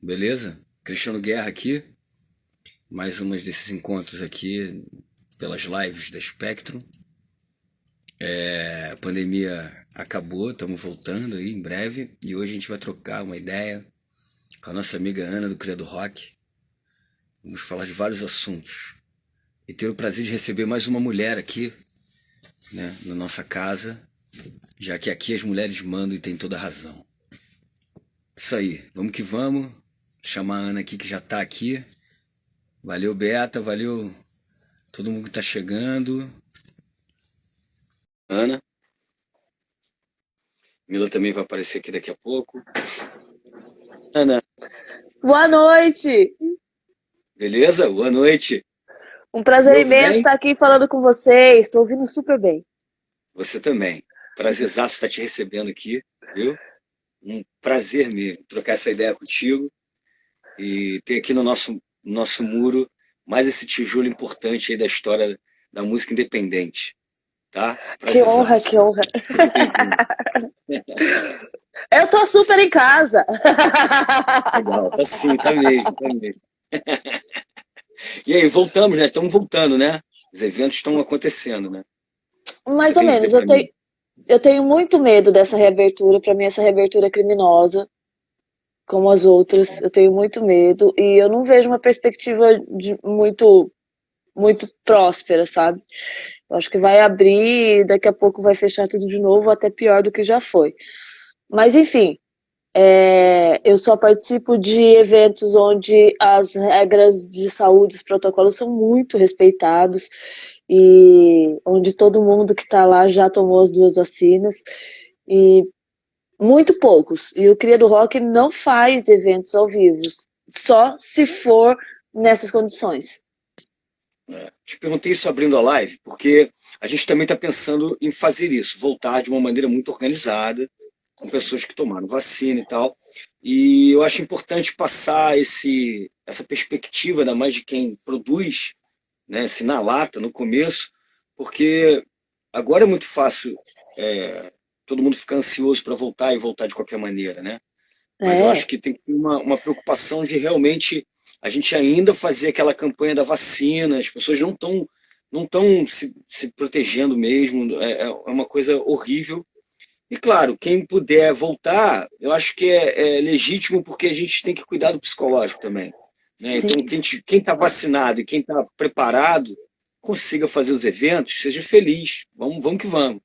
Beleza? Cristiano Guerra aqui, mais umas desses encontros aqui pelas lives da Spectrum. A pandemia acabou, estamos voltando aí em breve e hoje a gente vai trocar uma ideia com a nossa amiga Ana do Cria do Rock. Vamos falar de vários assuntos e ter o prazer de receber mais uma mulher aqui, né, na nossa casa, já que aqui as mulheres mandam e tem toda a razão. Isso aí, vamos que vamos. Chamar a Ana aqui que já tá aqui. Valeu, Beata, valeu todo mundo que tá chegando. Ana. Mila também vai aparecer aqui daqui a pouco. Ana, Boa noite! beleza? Boa noite. Um Me prazer ouve imenso bem? estar aqui falando com vocês. Estou ouvindo super bem. Você também. Prazerzaço estar te recebendo aqui, viu? Um prazer mesmo trocar essa ideia contigo e ter aqui no nosso muro mais esse tijolo importante aí da história da música independente, tá? Que honra, que Prazerzaço. honra. Seja bem-vindo. Eu tô super em casa. Legal, tá sim, tá mesmo, tá mesmo. E aí, voltamos, né? Estamos voltando, né? Os eventos estão acontecendo, né? O que você Mais ou tem a dizer menos. para mim? Eu tenho muito medo dessa reabertura. Para mim, essa reabertura é criminosa, como as outras. Eu tenho muito medo e eu não vejo uma perspectiva muito próspera, sabe? Eu acho que vai abrir, daqui a pouco vai fechar tudo de novo, até pior do que já foi. Mas enfim, eu só participo de eventos onde as regras de saúde, os protocolos são muito respeitados e onde todo mundo que está lá já tomou as duas vacinas e muito poucos. E o Cria do Rock não faz eventos ao vivo, só se for nessas condições. Te perguntei isso abrindo a live, porque a gente também está pensando em fazer isso, voltar de uma maneira muito organizada, com pessoas que tomaram vacina e tal. E eu acho importante passar essa perspectiva, ainda mais de quem produz, né, assim, na lata, no começo, porque agora é muito fácil todo mundo ficar ansioso para voltar e voltar de qualquer maneira, né? Mas eu acho É, que tem que ter uma preocupação de realmente a gente ainda fazer aquela campanha da vacina, as pessoas não estão se protegendo mesmo, é uma coisa horrível. E claro, quem puder voltar, eu acho que é legítimo porque a gente tem que cuidar do psicológico também, né? Então, sim. quem está vacinado e quem está preparado consiga fazer os eventos, seja feliz, vamos que vamos.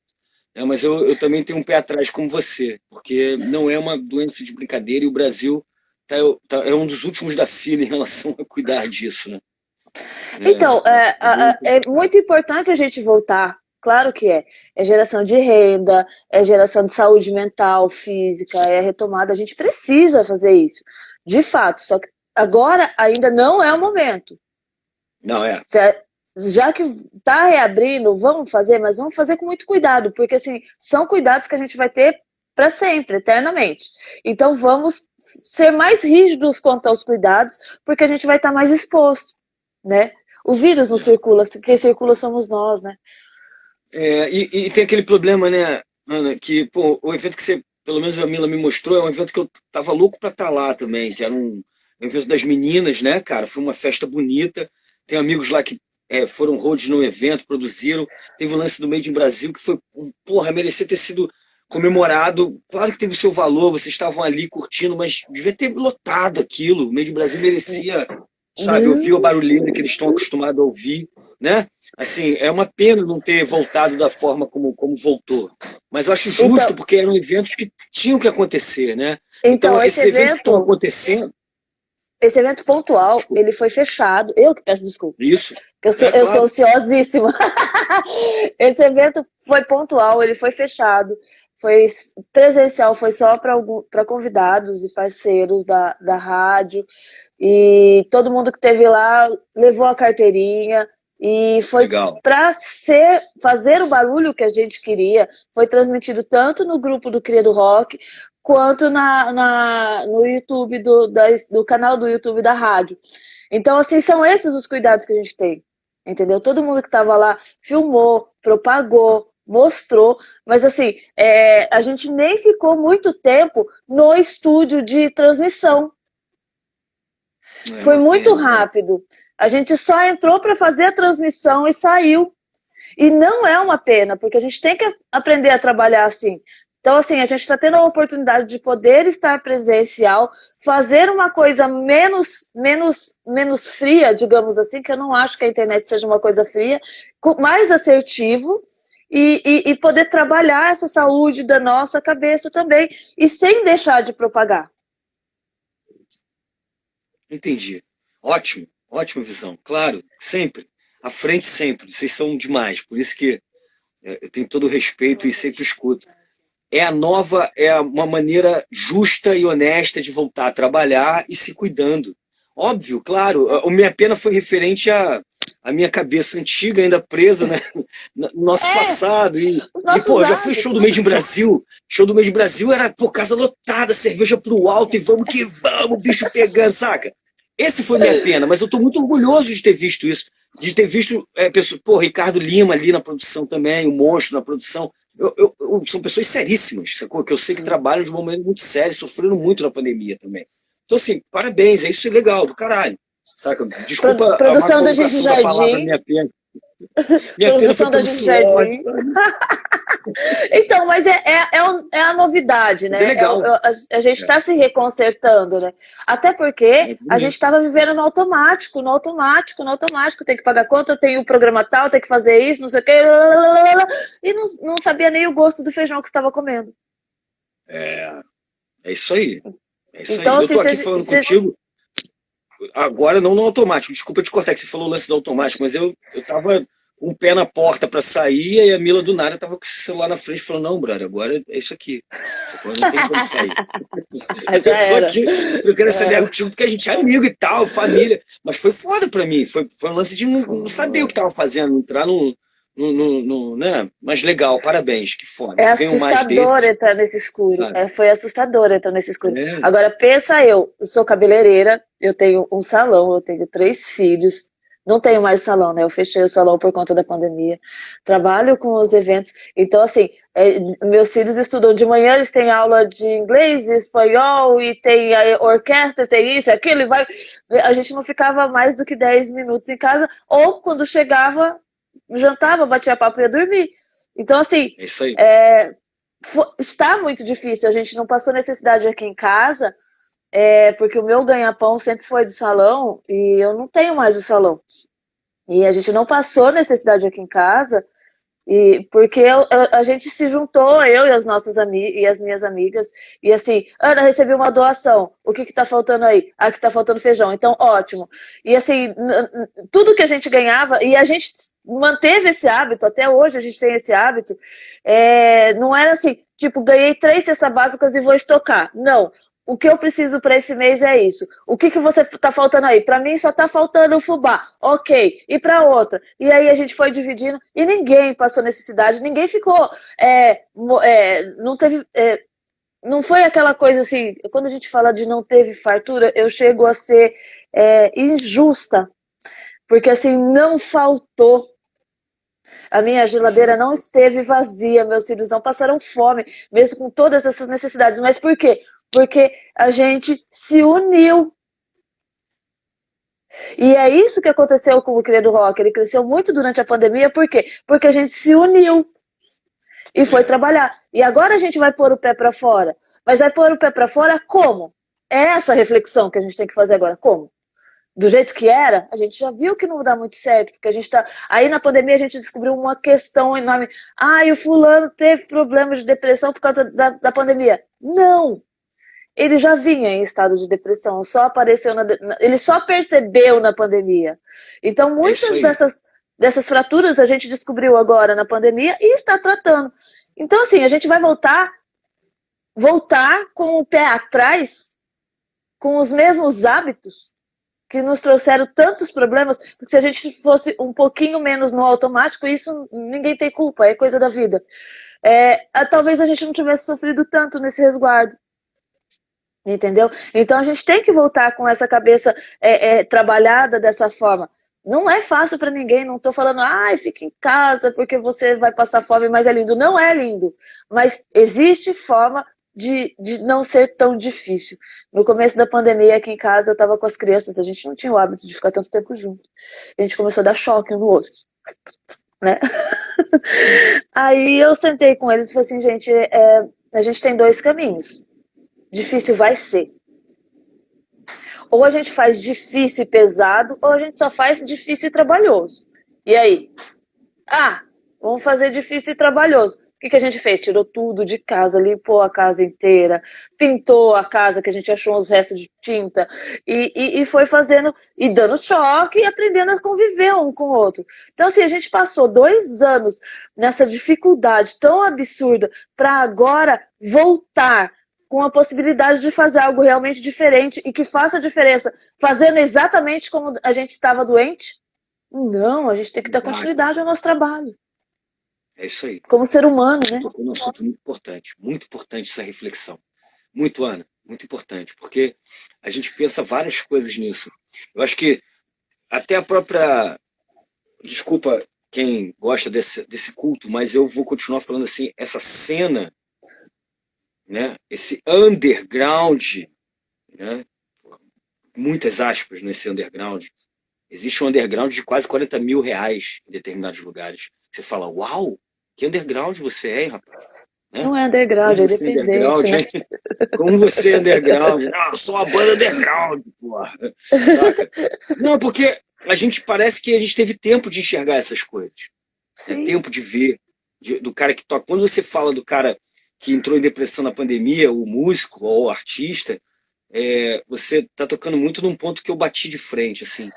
Mas eu também tenho um pé atrás como você, porque não é uma doença de brincadeira e o Brasil é um dos últimos da fila em relação a cuidar disso, né? Então, É bem é complicado. muito importante a gente voltar. Claro que é. É geração de renda, é geração de saúde mental, física, é retomada. A gente precisa fazer isso, de fato. Só que agora ainda não é o momento. Não, é. Já que está reabrindo, vamos fazer, mas vamos fazer com muito cuidado, porque assim, são cuidados que a gente vai ter para sempre, eternamente. Então vamos ser mais rígidos quanto aos cuidados, porque a gente vai estar mais exposto, né? O vírus não É. circula, quem circula somos nós, né? E tem aquele problema, né, Ana, que pô, o evento que você, pelo menos a Mila me mostrou, é um evento que eu tava louco pra estar lá também, que era um evento das meninas, né, cara? Foi uma festa bonita. Tem amigos lá que foram roads no evento, produziram. Teve o lance do Made in Brasil, que foi, porra, merecia ter sido comemorado. Claro que teve o seu valor, vocês estavam ali curtindo, mas devia ter lotado aquilo. O Made in Brasil merecia, sabe, ouvir a Hum, barulheira que eles estão acostumados a ouvir, né? Assim, é uma pena não ter voltado da forma como voltou. Mas eu acho justo, Então, porque eram eventos que tinham que acontecer, né? Então, então esses eventos que estão acontecendo. esse evento pontual, Desculpa, ele foi fechado. Eu que peço desculpa. isso, Eu sou claro. ansiosíssima. Esse evento foi pontual, ele foi fechado, foi presencial, foi só para convidados e parceiros da rádio. E todo mundo que esteve lá levou a carteirinha e foi Legal. para fazer o barulho que a gente queria. Foi transmitido tanto no grupo do Cria do Rock quanto no YouTube do canal do YouTube da rádio. Então, assim, são esses os cuidados que a gente tem. Entendeu? Todo mundo que estava lá filmou, propagou, mostrou, mas assim, a gente nem ficou muito tempo no estúdio de transmissão. É Foi uma muito pena, né? rápido. A gente só entrou para fazer a transmissão e saiu. E não é uma pena, porque a gente tem que aprender a trabalhar assim. Então, assim, a gente está tendo a oportunidade de poder estar presencial, fazer uma coisa menos fria, digamos assim, que eu não acho que a internet seja uma coisa fria, mais assertivo, e poder trabalhar essa saúde da nossa cabeça também, e sem deixar de propagar. Entendi. Ótimo, ótima visão. Claro, sempre. À frente sempre. Vocês são demais. Por isso que eu tenho todo o respeito e sempre escuto. Uma maneira justa e honesta de voltar a trabalhar e se cuidando. Óbvio, claro, a minha pena foi referente à minha cabeça antiga, ainda presa, né, no nosso É, passado. os Pô, nossos já fui show do hábitos. Made in Brasil. Show do Made in Brasil era, pô, casa lotada, cerveja pro alto e vamos que vamos, bicho pegando, saca? Esse foi minha pena, mas eu tô muito orgulhoso de ter visto isso. De ter visto, pessoas, pô, Ricardo Lima ali na produção também, o Monstro na produção. São pessoas seríssimas, sacou? Que eu sei que Sim. trabalham de uma maneira muito séria, sofreram muito na pandemia também. Então, assim, parabéns, é isso é legal, do caralho. Saca? Desculpa a má Produção da Gigi colocação da palavra Jardim. minha pena. Minha pena foi Produção da pelo Gigi suor. Jardim. Então, mas é a novidade, Mas é né? legal. A gente está se reconsertando, né? Até porque É a gente bonito. estava vivendo no automático, no automático, no automático. Tem que pagar conta, eu tenho o programa tal, tem que fazer isso, não sei o quê. E não sabia nem o gosto do feijão que estava comendo. É, é isso aí. É isso aí. Então, Eu assim, tô aqui falando cê, contigo, agora não no automático. Desculpa te cortar, que você falou o lance do automático, mas eu tava com o pé na porta pra sair e a Mila do nada tava com o celular na frente falando, não, brother, agora é isso aqui. Agora não tem como sair. já Eu tô era. aqui trocando essa ideia contigo porque a gente é amigo e tal, família. Mas foi foda pra mim. Foi um lance de não saber o que tava fazendo, entrar né? Mas legal, parabéns, que foda. É Que venham mais assustador desses, entrar nesse escuro. sabe? Foi assustador entrar nesse escuro. É, Agora, pensa eu sou cabeleireira, eu tenho um salão, eu tenho 3 filhos. Não tenho mais salão, né? Eu fechei o salão por conta da pandemia. Trabalho com os eventos. Então, assim, meus filhos estudam de manhã, eles têm aula de inglês, espanhol, e tem a orquestra, tem isso, aquilo, e vai. A gente não ficava mais do que 10 minutos em casa, ou quando chegava, jantava, batia papo e ia dormir. Então, assim, é isso aí. está muito difícil. A gente não passou necessidade aqui em casa, porque o meu ganha-pão sempre foi do salão e eu não tenho mais o salão. E a gente não passou necessidade aqui em casa, e porque a gente se juntou, eu e as nossas e as minhas amigas, e assim, Ana, recebi uma doação, o que tá faltando aí? Ah, que tá faltando feijão, então ótimo. E assim, tudo que a gente ganhava, e a gente manteve esse hábito, até hoje a gente tem esse hábito, não era assim, tipo, ganhei 3 cestas básicas e vou estocar. Não. O que eu preciso para esse mês é isso. O que você tá faltando aí? Para mim só tá faltando o fubá. Ok. E para outra? E aí a gente foi dividindo e ninguém passou necessidade, ninguém ficou. Não teve. Não foi aquela coisa assim. Quando a gente fala de não teve fartura, eu chego a ser injusta. Porque assim, não faltou. A minha geladeira não esteve vazia, meus filhos não passaram fome, mesmo com todas essas necessidades. Mas por quê? Porque a gente se uniu. E é isso que aconteceu com o Querido Rock. Ele cresceu muito durante a pandemia, por quê? Porque a gente se uniu e foi É, trabalhar. E agora a gente vai pôr o pé para fora. Mas vai pôr o pé para fora como? É essa reflexão que a gente tem que fazer agora. Como? Do jeito que era, a gente já viu que não dá muito certo, porque a gente tá. Aí na pandemia a gente descobriu uma questão enorme. Ah, e o fulano teve problemas de depressão por causa da pandemia. Não! Ele já vinha em estado de depressão, só apareceu ele só percebeu na pandemia. Então, é isso muitas aí. dessas fraturas a gente descobriu agora na pandemia e está tratando. Então, assim, a gente vai voltar com o pé atrás, com os mesmos hábitos que nos trouxeram tantos problemas, porque se a gente fosse um pouquinho menos no automático, isso ninguém tem culpa, é coisa da vida. Talvez a gente não tivesse sofrido tanto nesse resguardo. Entendeu? Então a gente tem que voltar com essa cabeça trabalhada dessa forma. Não é fácil para ninguém, não estou falando, ai, fica em casa porque você vai passar fome, mas é lindo. Não é lindo. Mas existe forma de não ser tão difícil. No começo da pandemia, aqui em casa, eu estava com as crianças, a gente não tinha o hábito de ficar tanto tempo junto. A gente começou a dar choque um no outro, né? Aí eu sentei com eles e falei assim, gente, a gente tem dois caminhos. Difícil vai ser. Ou a gente faz difícil e pesado, ou a gente só faz difícil e trabalhoso. E aí? Ah, vamos fazer difícil e trabalhoso. O que a gente fez? Tirou tudo de casa, limpou a casa inteira, pintou a casa que a gente achou os restos de tinta e foi fazendo, e dando choque e aprendendo a conviver um com o outro. Então, assim, a gente passou 2 anos nessa dificuldade tão absurda para agora voltar com a possibilidade de fazer algo realmente diferente e que faça diferença, fazendo exatamente como a gente estava doente. Não, a gente tem que dar continuidade ao nosso trabalho. É isso aí. Como ser humano, Você né? tocou num assunto muito importante essa reflexão. Muito, Ana, muito importante, porque a gente pensa várias coisas nisso. Eu acho que até a própria. Desculpa quem gosta desse culto, mas eu vou continuar falando assim: essa cena, né, esse underground, né, muitas aspas nesse underground. Existe um underground de quase 40 mil reais em determinados lugares. Você fala, uau, que underground você é, hein, rapaz? Né? Não é underground, Como é você é independente, underground, né? hein? Como você é underground? Não, eu sou uma banda underground, porra. Saca? Não, porque a gente parece que a gente teve tempo de enxergar essas coisas. Né? Sim. Tempo de ver, do cara que toca. Quando você fala do cara que entrou em depressão na pandemia, o músico ou o artista, você tá tocando muito num ponto que eu bati de frente, assim.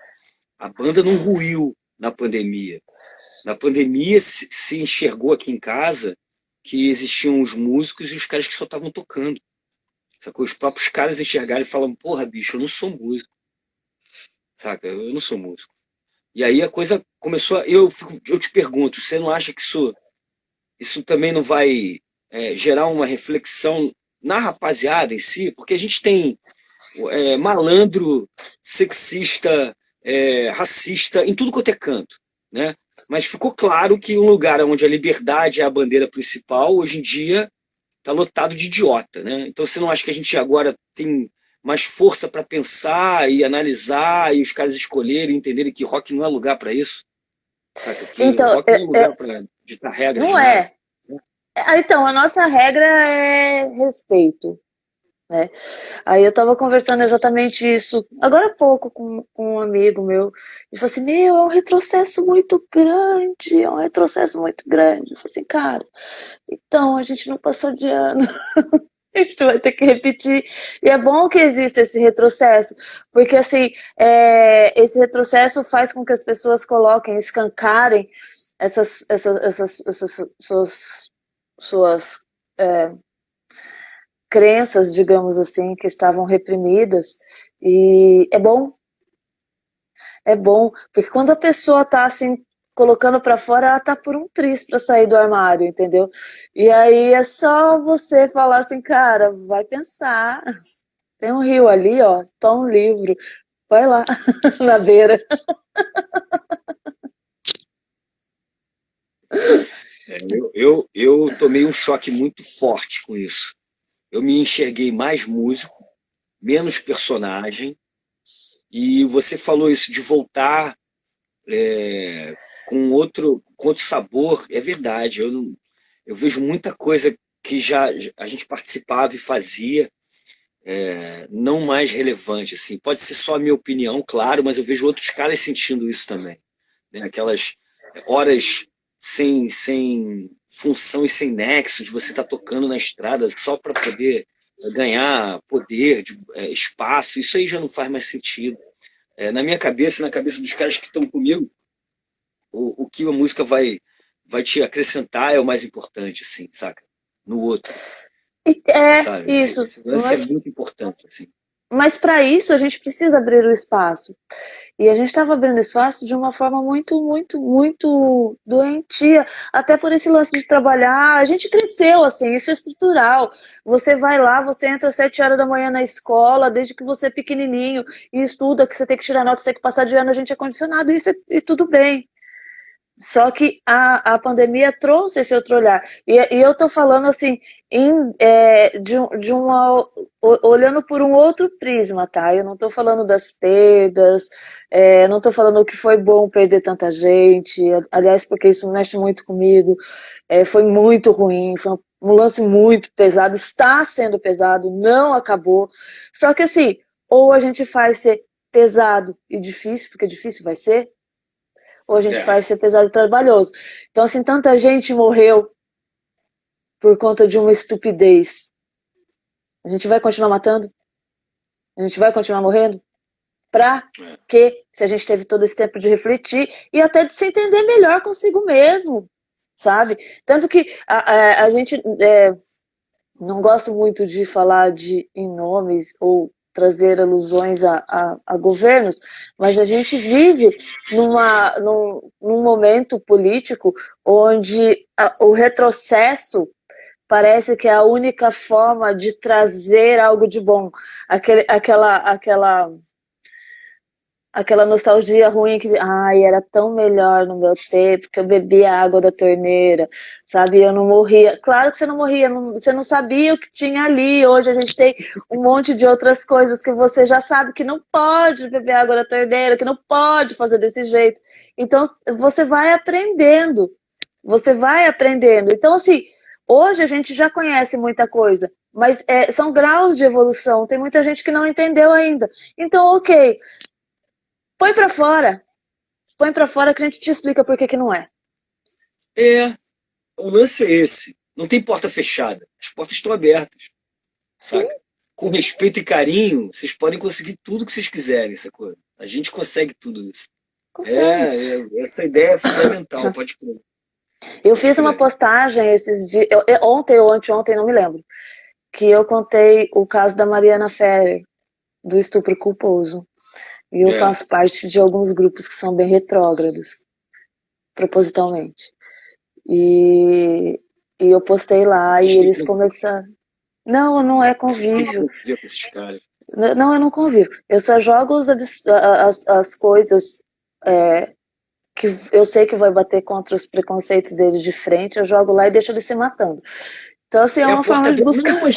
A banda não ruiu na pandemia. Na pandemia se enxergou aqui em casa que existiam os músicos e os caras que só estavam tocando. Sacou? Os próprios caras enxergaram e falam, porra, bicho, eu não sou músico. Saca? Eu não sou músico. E aí a coisa começou eu te pergunto, você não acha que isso também não vai gerar uma reflexão na rapaziada em si? Porque a gente tem malandro, sexista, racista, em tudo quanto é canto, né? Mas ficou claro que um lugar onde a liberdade é a bandeira principal, hoje em dia está lotado de idiota, né? Então você não acha que a gente agora tem mais força para pensar e analisar e os caras escolherem e entenderem que rock não é lugar para isso? Saca? Que Então, rock não é lugar para ditar regras de não nada. é. Então, a nossa regra é respeito, né? Aí eu tava conversando exatamente isso agora há pouco com um amigo meu. Ele falou assim, meu, é um retrocesso muito grande, é um retrocesso muito grande. Eu falei assim, cara, então a gente não passou de ano. A gente vai ter que repetir. E é bom que exista esse retrocesso, porque assim, esse retrocesso faz com que as pessoas coloquem, escancarem essas suas crenças, digamos assim, que estavam reprimidas. E é bom, porque quando a pessoa está assim colocando para fora, ela tá por um triz para sair do armário, entendeu? E aí é só você falar assim, cara, vai pensar. Tem um rio ali, ó, tá um livro. Vai lá, na beira. Eu tomei um choque muito forte com isso. Eu me enxerguei mais músico, menos personagem, e você falou isso de voltar com outro sabor, é verdade. Eu vejo muita coisa que já a gente participava e fazia, não mais relevante. Assim. Pode ser só a minha opinião, claro, mas eu vejo outros caras sentindo isso também. Né? Aquelas horas sem função e sem nexo de você estar tocando na estrada só para poder ganhar poder, espaço, isso aí já não faz mais sentido. Na minha cabeça, na cabeça dos caras que estão comigo, o que a música vai te acrescentar é o mais importante, assim, saca? No outro, É sabe? Esse, isso. esse lance é muito importante, assim. Mas para isso a gente precisa abrir o espaço. E a gente estava abrindo espaço de uma forma muito, muito, muito doentia. Até por esse lance de trabalhar. A gente cresceu assim, isso é estrutural. Você vai lá, você entra às 7 horas da manhã na escola, desde que você é pequenininho, e estuda, que você tem que tirar nota, você tem que passar de ano, a gente é condicionado, isso e tudo bem. Só que a pandemia trouxe esse outro olhar. E eu estou falando assim, de uma, olhando por um outro prisma, tá? Eu não estou falando das perdas, não estou falando que foi bom perder tanta gente, aliás, porque isso mexe muito comigo. Foi muito ruim, foi um lance muito pesado, está sendo pesado, não acabou. Só que assim, ou a gente faz ser pesado e difícil, porque difícil vai ser, ou a gente É, faz ser pesado e trabalhoso. Então, assim, tanta gente morreu por conta de uma estupidez. A gente vai continuar matando? A gente vai continuar morrendo? Pra é. quê? Se a gente teve todo esse tempo de refletir e até de se entender melhor consigo mesmo, sabe? Tanto que a gente não gosto muito de falar em nomes ou trazer alusões a governos, mas a gente vive num momento político onde o retrocesso parece que é a única forma de trazer algo de bom. Aquela nostalgia ruim que, ai, era tão melhor no meu tempo, que eu bebia água da torneira, sabe? Eu não morria. Claro que você não morria, você não sabia o que tinha ali. Hoje a gente tem um monte de outras coisas que você já sabe que não pode beber água da torneira, que não pode fazer desse jeito. Então você vai aprendendo. Você vai aprendendo. Então, assim, hoje a gente já conhece muita coisa, mas são graus de evolução. Tem muita gente que não entendeu ainda. Então, ok, põe pra fora. Põe pra fora que a gente te explica por que que não é. É, o lance é esse. Não tem porta fechada. As portas estão abertas, Sim, saca? Com respeito e carinho, vocês podem conseguir tudo que vocês quiserem, sacou? A gente consegue tudo isso. consegue. Essa ideia é fundamental, pode crer. Eu Pode fiz uma crer. postagem esses dias, ontem ou anteontem, não me lembro, que eu contei o caso da Mariana Ferrer, do estupro culposo. E eu É. faço parte de alguns grupos que são bem retrógrados, propositalmente. E, e eu postei lá e Vocês têm eles convívio. começaram. Não, não é Vocês têm que convívio. conviver com esses caras. Não, eu não convivo. Eu só jogo as coisas que eu sei que vai bater contra os preconceitos deles de frente, eu jogo lá e deixo eles se matando. Então, assim, é É a uma porta forma de aberta. buscar Não,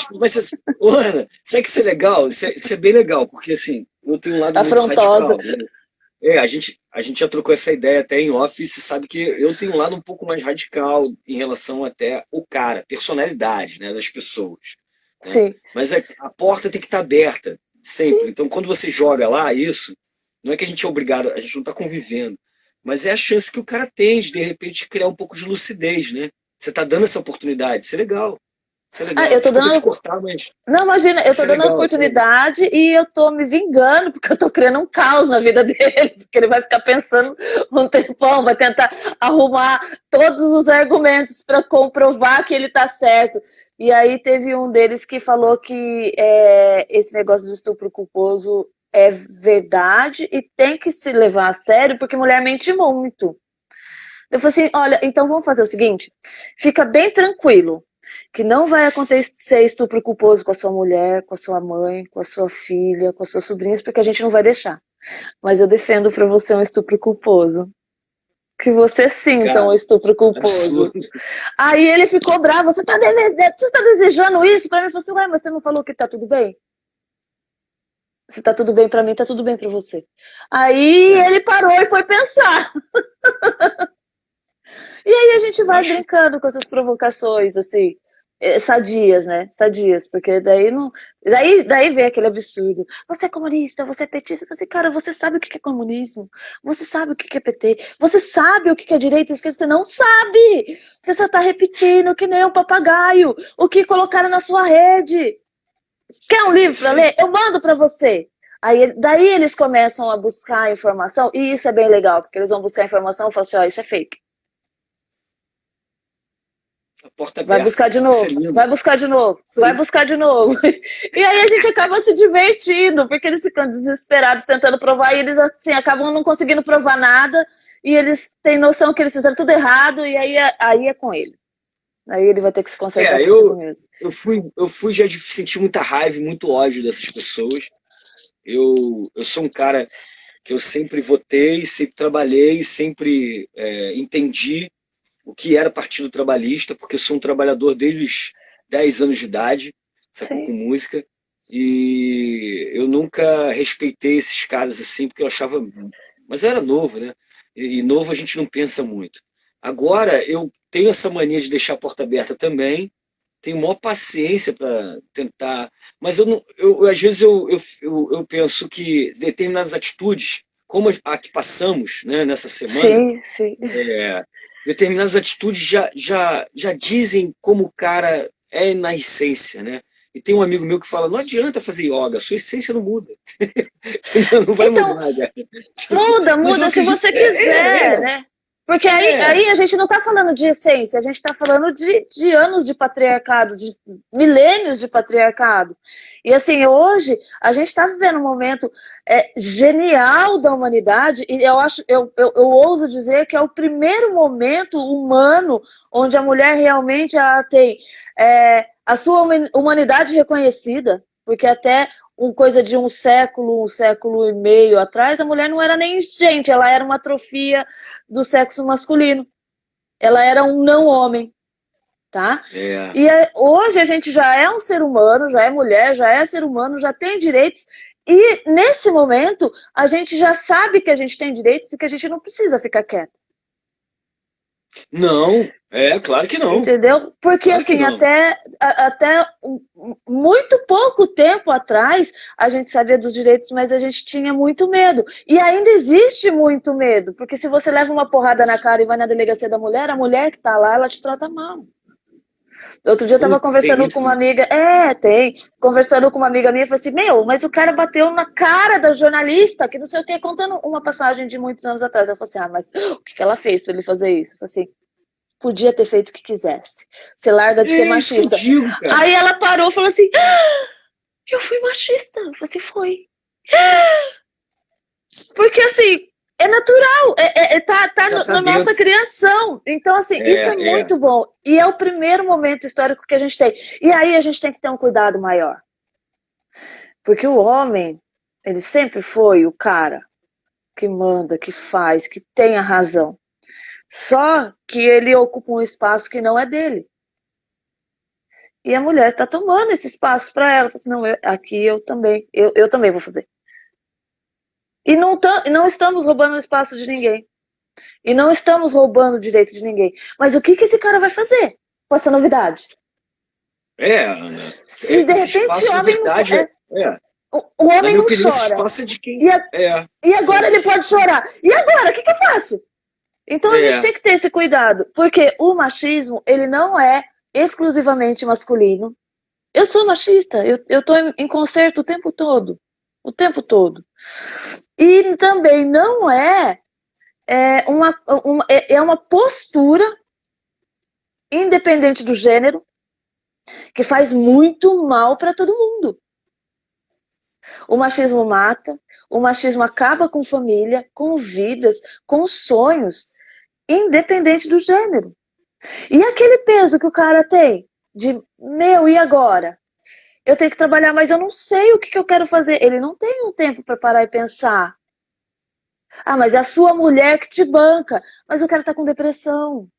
ô, Ana, sabe que isso é legal? Isso é bem legal, porque assim, eu tenho um lado muito afrontosa. radical, né? A gente já trocou essa ideia até em off, e você sabe que eu tenho um lado um pouco mais radical em relação até o cara, personalidade, né, das pessoas, né? Sim, Mas a porta tem que estar aberta, sempre. sim. Então, quando você joga lá isso, não é que a gente é obrigado, a gente não está convivendo, mas é a chance que o cara tem de repente, criar um pouco de lucidez, né? Você está dando essa oportunidade, isso é legal. Isso é Ah, legal. eu tô Desculpa te dando. cortar, mas Não, imagina, eu isso tô é dando a legal, isso é legal. oportunidade e eu tô me vingando, porque eu tô criando um caos na vida dele, porque ele vai ficar pensando um tempão, vai tentar arrumar todos os argumentos para comprovar que ele tá certo. E aí teve um deles que falou que esse negócio de estupro culposo é verdade e tem que se levar a sério, porque mulher mente muito. Eu falei assim, olha, então vamos fazer o seguinte, fica bem tranquilo, que não vai acontecer estupro culposo com a sua mulher, com a sua mãe, com a sua filha, com as suas sobrinhas, porque a gente não vai deixar. Mas eu defendo para você um estupro culposo. Que você sinta um Cara, estupro culposo. absurdo. Aí ele ficou bravo, você tá desejando isso pra mim? Eu falei assim, ué, mas você não falou que tá tudo bem? Se tá tudo bem pra mim, tá tudo bem pra você. Aí É, ele parou e foi pensar. E aí a gente eu vai acho. brincando com essas provocações, assim, sadias, né? Sadias, porque daí não. Daí vem aquele absurdo. Você é comunista, você é petista. Eu falei assim, cara, você sabe o que é comunismo? Você sabe o que é PT? Você sabe o que é direita e esquerda? Você não sabe! Você só tá repetindo que nem um papagaio o que colocaram na sua rede. Quer um É livro para isso ler? aí. Eu mando para você. Aí, daí eles começam a buscar informação, e isso é bem legal, porque eles vão buscar informação e falam assim, ó, isso é fake. A porta Vai buscar aberta. de Isso é novo, lindo. vai buscar de novo, Isso vai aí. buscar de novo. E aí a gente acaba se divertindo, porque eles ficam desesperados tentando provar e eles assim acabam não conseguindo provar nada e eles têm noção que eles fizeram tudo errado e aí é com ele. Aí ele vai ter que se consertar É, consigo mesmo. eu fui já de sentir muita raiva e muito ódio dessas pessoas. Eu sou um cara que eu sempre votei, sempre trabalhei, sempre entendi o que era Partido Trabalhista, porque eu sou um trabalhador desde os 10 anos de idade, sacou, com Sim. música, e eu nunca respeitei esses caras assim, porque eu achava. Mas eu era novo, né? E novo a gente não pensa muito. Agora eu tenho essa mania de deixar a porta aberta também, tenho maior paciência para tentar, mas eu não, às vezes eu penso que determinadas atitudes, como a que passamos, né, nessa semana, Sim, sim. é, determinadas atitudes já dizem como o cara é na essência, né? E tem um amigo meu que fala, não adianta fazer yoga, a sua essência não muda. Não vai Então, mudar, cara. muda, Mas eu muda se acredito. você quiser, né? Porque aí a gente não está falando de essência, a gente está falando de anos de patriarcado, de milênios de patriarcado. E assim, hoje a gente está vivendo um momento genial da humanidade, e eu acho, eu ouso dizer que é o primeiro momento humano onde a mulher realmente ela tem a sua humanidade reconhecida, porque até coisa de um século e meio atrás, a mulher não era nem gente, ela era uma atrofia do sexo masculino. Ela era um não homem, tá? É, E hoje a gente já é um ser humano, já é mulher, já é ser humano, já tem direitos. E nesse momento, a gente já sabe que a gente tem direitos e que a gente não precisa ficar quieto. não, claro que não. Entendeu? Porque, Claro que assim, não. até muito pouco tempo atrás, a gente sabia dos direitos, mas a gente tinha muito medo. E ainda existe muito medo, porque se você leva uma porrada na cara e vai na delegacia da mulher, a mulher que tá lá, ela te trata mal. Outro dia eu tava Tem conversando com uma isso? amiga, conversando com uma amiga minha, e falei assim, meu, mas o cara bateu na cara da jornalista, que não sei o que, contando uma passagem de muitos anos atrás. Eu falei assim, mas o que ela fez pra ele fazer isso? Eu falei assim, podia ter feito o que quisesse. Você larga de ser É isso que eu machista. digo, cara. Aí ela parou e falou assim: eu fui machista. Eu falei assim, foi. Porque assim, é natural, tá Já tá na nossa dentro. criação. Então, assim, isso é É. muito bom. E é o primeiro momento histórico que a gente tem. E aí a gente tem que ter um cuidado maior. Porque o homem, ele sempre foi o cara que manda, que faz, que tem a razão. Só que ele ocupa um espaço que não é dele. E a mulher está tomando esse espaço para ela. Assim, não, aqui eu também vou fazer. E não estamos roubando o espaço de ninguém. E não estamos roubando o direito de ninguém. Mas o que esse cara vai fazer com essa novidade? Ana. Se de Esse repente o espaço, na homem não. verdade, O na homem minha não opinião, esse chora. espaço é de quem. E, e agora ele pode chorar. E agora? O que eu faço? Então a gente É, tem que ter esse cuidado. Porque o machismo, ele não é exclusivamente masculino. Eu sou machista, eu tô em concerto o tempo todo. O tempo todo. E também não é uma postura independente do gênero que faz muito mal para todo mundo. O machismo mata, o machismo acaba com família, com vidas, com sonhos, independente do gênero. E aquele peso que o cara tem de meu, e agora? Eu tenho que trabalhar, mas eu não sei o que eu quero fazer. Ele não tem um tempo para parar e pensar. Ah, mas é a sua mulher que te banca. Mas o cara tá com depressão.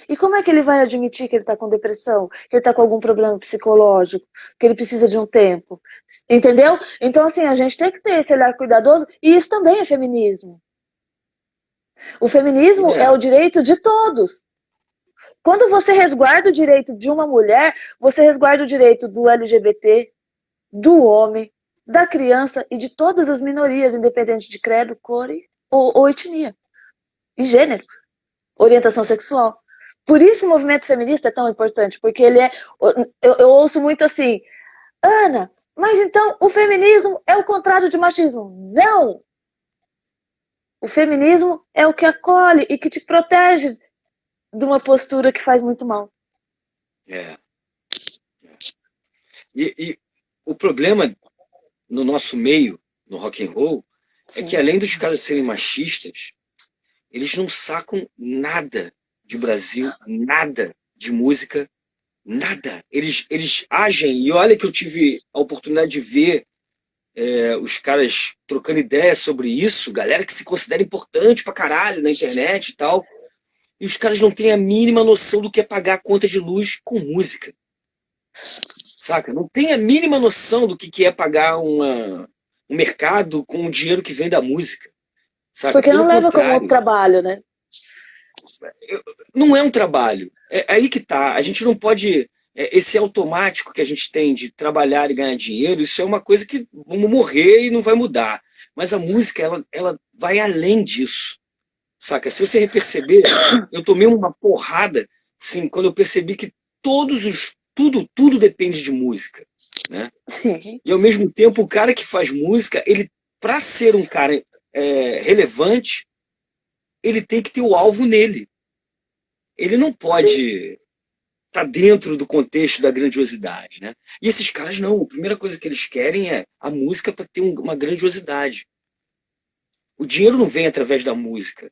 E como é que ele vai admitir que ele está com depressão? Que ele está com algum problema psicológico? Que ele precisa de um tempo? Entendeu? Então, assim, a gente tem que ter esse olhar cuidadoso. E isso também é feminismo. O feminismo é é, o direito de todos. Quando você resguarda o direito de uma mulher, você resguarda o direito do LGBT, do homem, da criança e de todas as minorias, independente de credo, cor ou etnia, e gênero, orientação sexual. Por isso o movimento feminista é tão importante, porque ele é. Eu ouço muito assim, Ana, mas então o feminismo é o contrário de machismo. Não! O feminismo é o que acolhe e que te protege de uma postura que faz muito mal. é. E o problema no nosso meio, no rock and roll, é que Sim. além dos caras serem machistas, eles não sacam nada de Brasil, nada de música, nada. Eles agem, e olha que eu tive a oportunidade de ver os caras trocando ideia sobre isso, galera que se considera importante pra caralho na internet e tal, e os caras não têm a mínima noção do que é pagar a conta de luz com música, saca? Não tem a mínima noção do que é pagar um mercado com o dinheiro que vem da música, saca? Porque Pelo não leva como outro contrário, trabalho, né? não é um trabalho. É aí que tá. A gente não pode. Esse automático que a gente tem de trabalhar e ganhar dinheiro, isso é uma coisa que vamos morrer e não vai mudar. Mas a música, ela vai além disso. Saca? Se você perceber, eu tomei uma porrada, sim, quando eu percebi que tudo depende de música, né? Sim. E ao mesmo tempo, o cara que faz música, ele, para ser um cara relevante, ele tem que ter o alvo nele. Ele não pode estar dentro do contexto da grandiosidade, né? E esses caras não. A primeira coisa que eles querem é a música para ter uma grandiosidade. O dinheiro não vem através da música,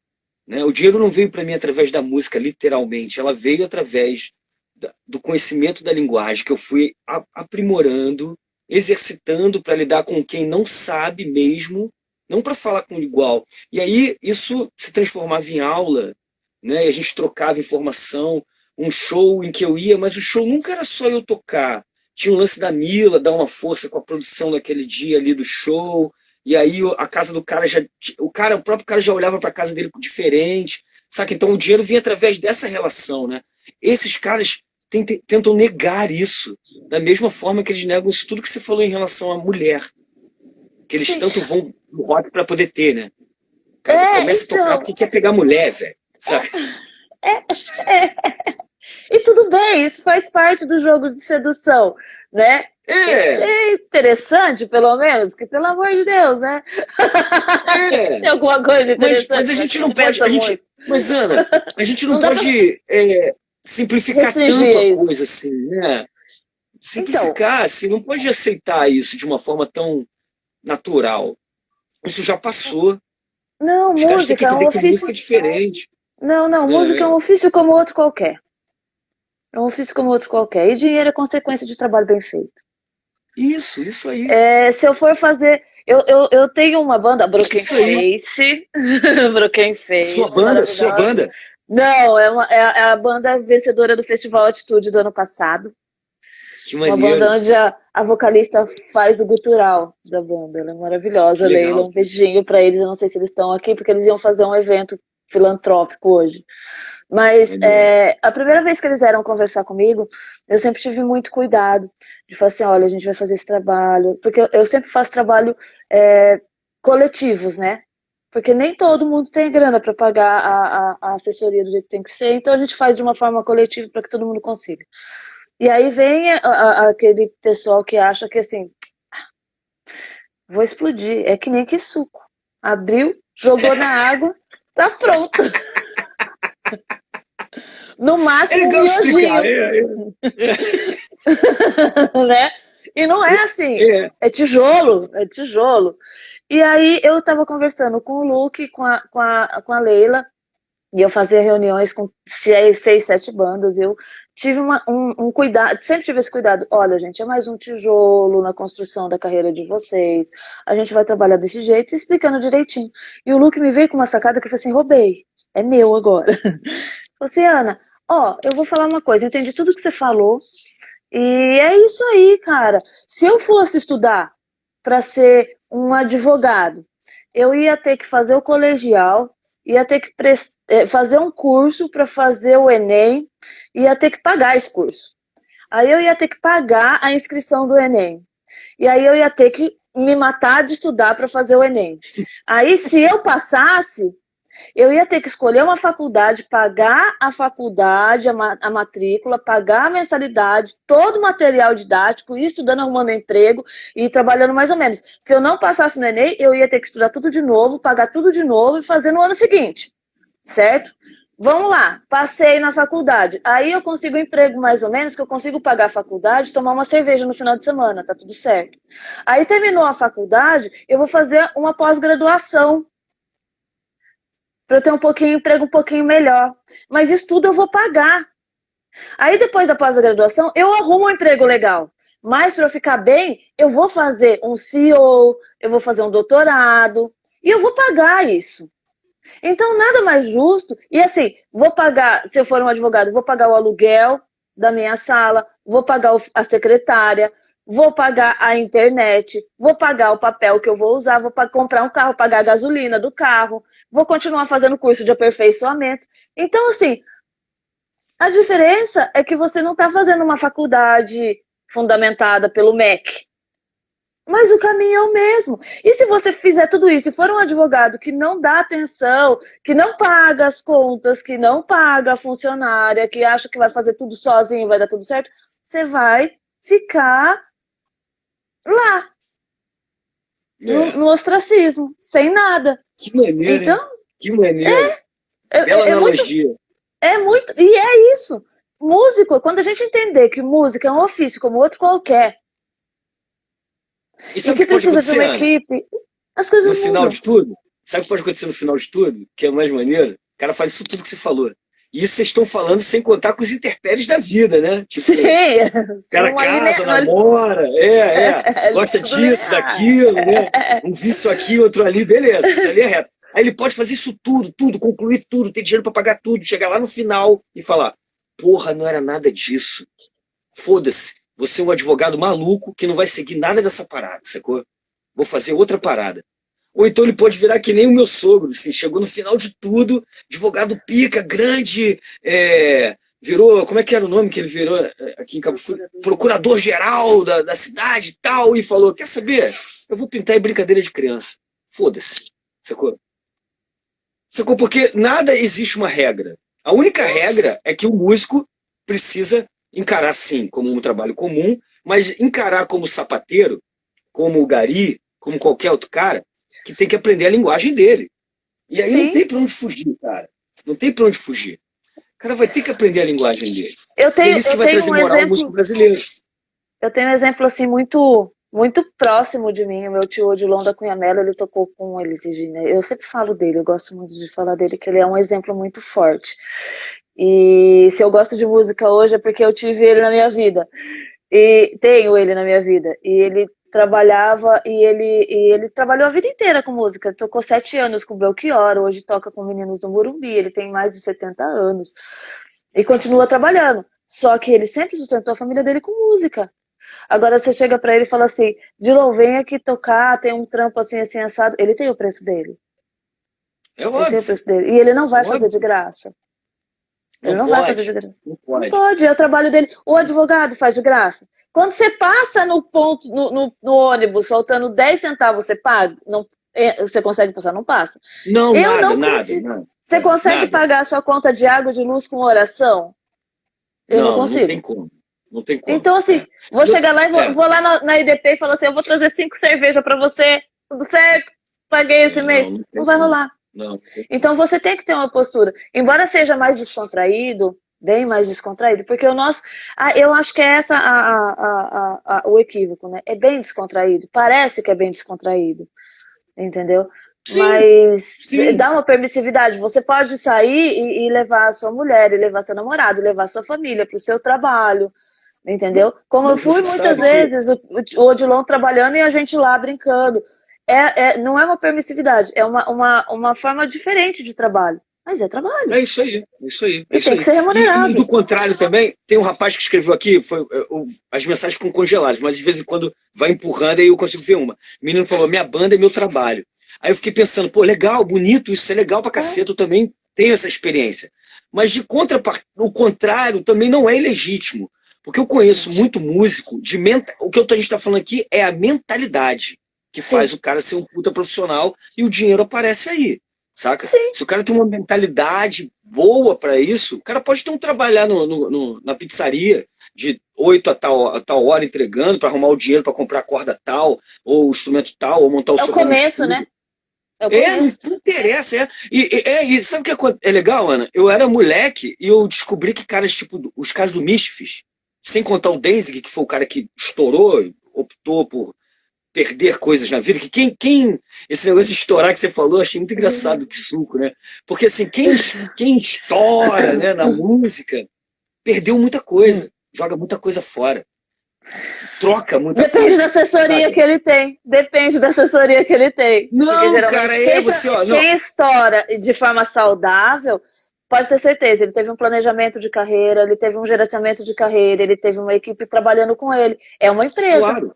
né? O dinheiro não veio para mim através da música, literalmente. Ela veio através do conhecimento da linguagem que eu fui aprimorando, exercitando para lidar com quem não sabe mesmo, não para falar com o igual. E aí isso se transformava em aula, né? E a gente trocava informação, um show em que eu ia, mas o show nunca era só eu tocar. Tinha o lance da Mila, dar uma força com a produção daquele dia ali do show. E aí a casa do cara já. O próprio cara já olhava para a casa dele diferente. Saca? Então o dinheiro vinha através dessa relação, né? Esses caras tentam negar isso. Da mesma forma que eles negam isso tudo que você falou em relação à mulher. Que eles Sim. tanto vão no rock para poder ter, né? O cara começa a tocar porque quer pegar mulher, velho. Saca? E tudo bem, isso faz parte do jogo de sedução, né? Tem que ser interessante, pelo menos, que pelo amor de Deus, né? Tem alguma coisa Mas interessante a pra gente quem não não pode. pensa muito. Mas, Ana, a gente não Não dá pra pode simplificar tanto restringir a isso. coisa assim, né? Então, Simplificar, assim, não pode aceitar isso de uma forma tão natural. Isso já passou. não, Os caras têm que música é um entender que música ofício. é diferente. Não, música é um Né? ofício como outro qualquer. É um ofício como outro qualquer. E dinheiro é consequência de trabalho bem feito. Isso aí. Se eu for fazer. Eu tenho uma banda, Broken Isso aí. Face. Broken Sua Face, banda, sua maravilhosa. banda. Não, é a banda vencedora do Festival Atitude do ano passado. Que Uma banda maneiro. onde a vocalista faz o gutural da banda. Ela é Que maravilhosa, Leila. legal. Um beijinho pra eles. Eu não sei se eles estão aqui, porque eles iam fazer um evento filantrópico hoje. Mas Maneiro. a primeira vez que eles vieram conversar comigo, eu sempre tive muito cuidado de falar assim, olha, a gente vai fazer esse trabalho, porque eu sempre faço trabalho coletivos, né? Porque nem todo mundo tem grana para pagar a assessoria do jeito que tem que ser, então a gente faz de uma forma coletiva para que todo mundo consiga. E aí vem aquele pessoal que acha que assim, vou explodir, é que nem que suco. Abriu, jogou na água, tá pronto. No É máximo um legal explicar. miojinho. Né? E não é assim, É. é tijolo, é tijolo. E aí eu tava conversando com o Luke, com a Leila, e eu fazia reuniões com 6, 7 bandas, eu tive um cuidado, sempre tive esse cuidado, olha gente, é mais um tijolo na construção da carreira de vocês, a gente vai trabalhar desse jeito, explicando direitinho. E o Luke me veio com uma sacada que eu falei assim, roubei, é meu agora. Falei assim, Ana, eu vou falar uma coisa, entendi tudo que você falou, e é isso aí, cara. Se eu fosse estudar para ser um advogado, eu ia ter que fazer o colegial, ia ter que fazer um curso para fazer o Enem, ia ter que pagar esse curso. Aí eu ia ter que pagar a inscrição do Enem. E aí eu ia ter que me matar de estudar para fazer o Enem. Aí, se eu passasse, eu ia ter que escolher uma faculdade, pagar a faculdade, a matrícula, pagar a mensalidade, todo o material didático, ir estudando, arrumando emprego e trabalhando mais ou menos. Se eu não passasse no Enem, eu ia ter que estudar tudo de novo, pagar tudo de novo e fazer no ano seguinte, certo? Vamos lá, passei na faculdade. Aí eu consigo um emprego mais ou menos, que eu consigo pagar a faculdade, tomar uma cerveja no final de semana, tá tudo certo. Aí terminou a faculdade, eu vou fazer uma pós-graduação para eu ter um emprego um pouquinho melhor. Mas isso tudo eu vou pagar. Aí depois da pós-graduação, eu arrumo um emprego legal. Mas para eu ficar bem, eu vou fazer um CEO, eu vou fazer um doutorado e eu vou pagar isso. Então, nada mais justo. E assim, vou pagar, se eu for um advogado, vou pagar o aluguel da minha sala, vou pagar a secretária, vou pagar a internet, vou pagar o papel que eu vou usar, vou comprar um carro, pagar a gasolina do carro, vou continuar fazendo curso de aperfeiçoamento. Então, assim, a diferença é que você não está fazendo uma faculdade fundamentada pelo MEC. Mas o caminho é o mesmo. E se você fizer tudo isso, e for um advogado que não dá atenção, que não paga as contas, que não paga a funcionária, que acha que vai fazer tudo sozinho, vai dar tudo certo, você vai ficar lá, no ostracismo, sem nada. Que maneiro, então, hein? Que maneiro. Bela analogia. E é isso. Músico, quando a gente entender que música é um ofício como outro qualquer, E sabe que o que pode precisa de acontecer, uma equipe, as coisas no final mudam. de tudo? Sabe o que pode acontecer no final de tudo? Que é mais maneiro? O cara faz isso tudo que você falou. E isso vocês estão falando sem contar com os intempéries da vida, né? Tipo, Sim, o cara casa, namora, gosta disso, daquilo, né? Um vício aqui, outro ali, beleza, isso ali é reto. Aí ele pode fazer isso tudo, concluir tudo, ter dinheiro pra pagar tudo, chegar lá no final e falar, porra, não era nada disso. Foda-se, você é um advogado maluco que não vai seguir nada dessa parada, sacou? Vou fazer outra parada. Ou então ele pode virar que nem o meu sogro, assim, chegou no final de tudo, advogado pica, grande, virou, como é que era o nome que ele virou aqui em Cabo Frio? Procurador-geral da cidade e tal, e falou, quer saber? Eu vou pintar em brincadeira de criança. Foda-se, sacou? Sacou? Porque nada existe uma regra. A única regra é que o músico precisa encarar, sim, como um trabalho comum, mas encarar como sapateiro, como gari, como qualquer outro cara, que tem que aprender a linguagem dele. E aí não tem pra onde fugir, cara. Não tem pra onde fugir. O cara vai ter que aprender a linguagem dele. É isso que vai trazer moral ao músico brasileiro. Eu tenho um exemplo assim muito próximo de mim. O meu tio Odilon da Cunha Mello, ele tocou com Elis Regina. Eu sempre falo dele, eu gosto muito de falar dele, que ele é um exemplo muito forte. E se eu gosto de música hoje é porque eu tive ele na minha vida. E tenho ele na minha vida. E ele trabalhava e ele trabalhou a vida inteira com música. Ele tocou 7 anos com Belchior, hoje toca com Meninos do Morumbi, ele tem mais de 70 anos e continua trabalhando. Só que ele sempre sustentou a família dele com música. Agora você chega pra ele e fala assim, Dilon, vem aqui tocar, tem um trampo assim, assim, assado. Ele tem o preço dele. É óbvio. Ele tem o preço dele. E ele não vai fazer de graça. Ele não vai fazer de graça. Não pode, é o trabalho dele. O advogado faz de graça. Quando você passa no ponto, no ônibus, faltando 10 centavos, você paga? Não, você consegue passar? Não passa. Não, nada. Você consegue pagar a sua conta de água, de luz com oração? Eu não consigo. Não tem como. Então, assim, vou chegar lá e vou lá na IDP e falar assim, eu vou trazer 5 cervejas pra você, tudo certo? Paguei esse mês. Não vai rolar. Não. Então você tem que ter uma postura, embora seja mais descontraído, bem mais descontraído, porque o nosso, eu acho que é essa o equívoco, né? É bem descontraído, parece que é bem descontraído, entendeu? Sim, mas dá uma permissividade, você pode sair e levar a sua mulher, e levar seu namorado, e levar a sua família para o seu trabalho, entendeu? Como eu fui muitas vezes, o Odilon trabalhando e a gente lá brincando. Não é uma permissividade, é uma forma diferente de trabalho. Mas é trabalho. É isso aí. E tem que ser remunerado. E do contrário também, tem um rapaz que escreveu aqui, as mensagens ficam congeladas, mas de vez em quando vai empurrando e aí eu consigo ver uma. O menino falou, minha banda é meu trabalho. Aí eu fiquei pensando, pô, legal, bonito, isso é legal pra caceta, eu também tenho essa experiência. Mas o contrário também não é ilegítimo. Porque eu conheço muito músico, o que a gente está falando aqui é a mentalidade que faz o cara ser um puta profissional e o dinheiro aparece aí, saca? Sim. Se o cara tem uma mentalidade boa para isso, o cara pode trabalhar na pizzaria de 8 a tal hora entregando para arrumar o dinheiro para comprar a corda tal, ou o instrumento tal, ou montar o seu começo, né? Não interessa, E sabe o que é legal, Ana? Eu era moleque e eu descobri que caras tipo os caras do Misfits, sem contar o Danzig, que foi o cara que estourou, optou por perder coisas na vida, que esse negócio de estourar que você falou, eu achei muito engraçado, que suco, né? Porque assim, quem estoura, né, na música, perdeu muita coisa, joga muita coisa fora, troca muita Depende coisa. da assessoria Sabe? que ele tem. Depende da assessoria que ele tem. Porque Não, geralmente cara, você, ó, não, quem estoura de forma saudável, pode ter certeza, ele teve um planejamento de carreira, ele teve um gerenciamento de carreira, ele teve uma equipe trabalhando com ele. É uma empresa. claro,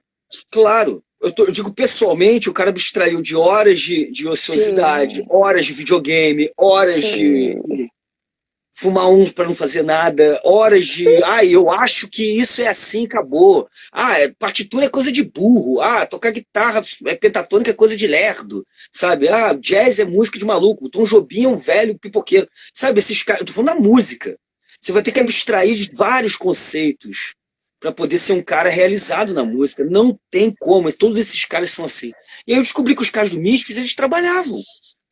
claro. Eu digo pessoalmente, o cara abstraiu de horas de ociosidade, Sim, horas de videogame, horas de sim, fumar um para não fazer nada, horas de, sim. eu acho que isso é assim, acabou. Partitura é coisa de burro. Tocar guitarra pentatônica é coisa de lerdo, sabe? Jazz é música de maluco. Tom Jobim é um velho pipoqueiro. Sabe, esses caras, eu tô falando da música. Você vai ter que Sim. abstrair de vários conceitos para poder ser um cara realizado na música. Não tem como, mas todos esses caras são assim. E aí eu descobri que os caras do Misfits, eles trabalhavam.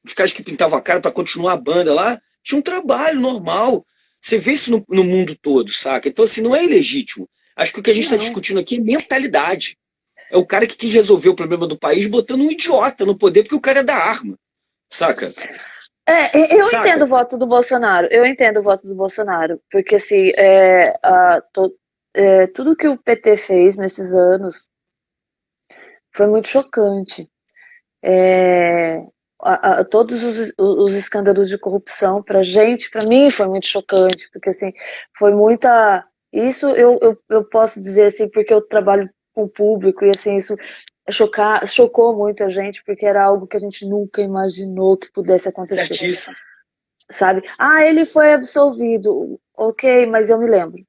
Os caras que pintavam a cara para continuar a banda lá, tinha um trabalho normal. Você vê isso no mundo todo, saca? Então, assim, não é ilegítimo. Acho que o que a gente está Não. discutindo aqui é mentalidade. É o cara que quis resolver o problema do país botando um idiota no poder porque o cara é da arma, saca? Eu entendo Saca? o voto do Bolsonaro. Eu entendo o voto do Bolsonaro. Porque, assim, tudo que o PT fez nesses anos foi muito chocante. É, todos os escândalos de corrupção, pra gente, pra mim, foi muito chocante. Porque, assim, foi muita. Isso eu posso dizer, assim, porque eu trabalho com o público e, assim, isso chocou muito a gente, porque era algo que a gente nunca imaginou que pudesse acontecer. Certíssimo. Sabe? Ele foi absolvido. Ok, mas eu me lembro.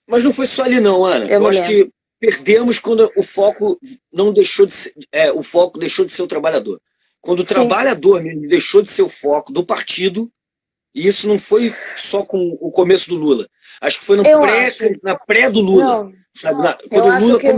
Mas não foi só ali não, Ana. Eu Eu me acho lembro. que perdemos quando o foco não deixou de ser, o foco deixou de ser o trabalhador. Quando o Sim, trabalhador mesmo deixou de ser o foco do partido. E isso não foi só com o começo do Lula. Acho que foi eu acho. na pré do Lula. Não, Sabe? eu Quando o acho Lula que.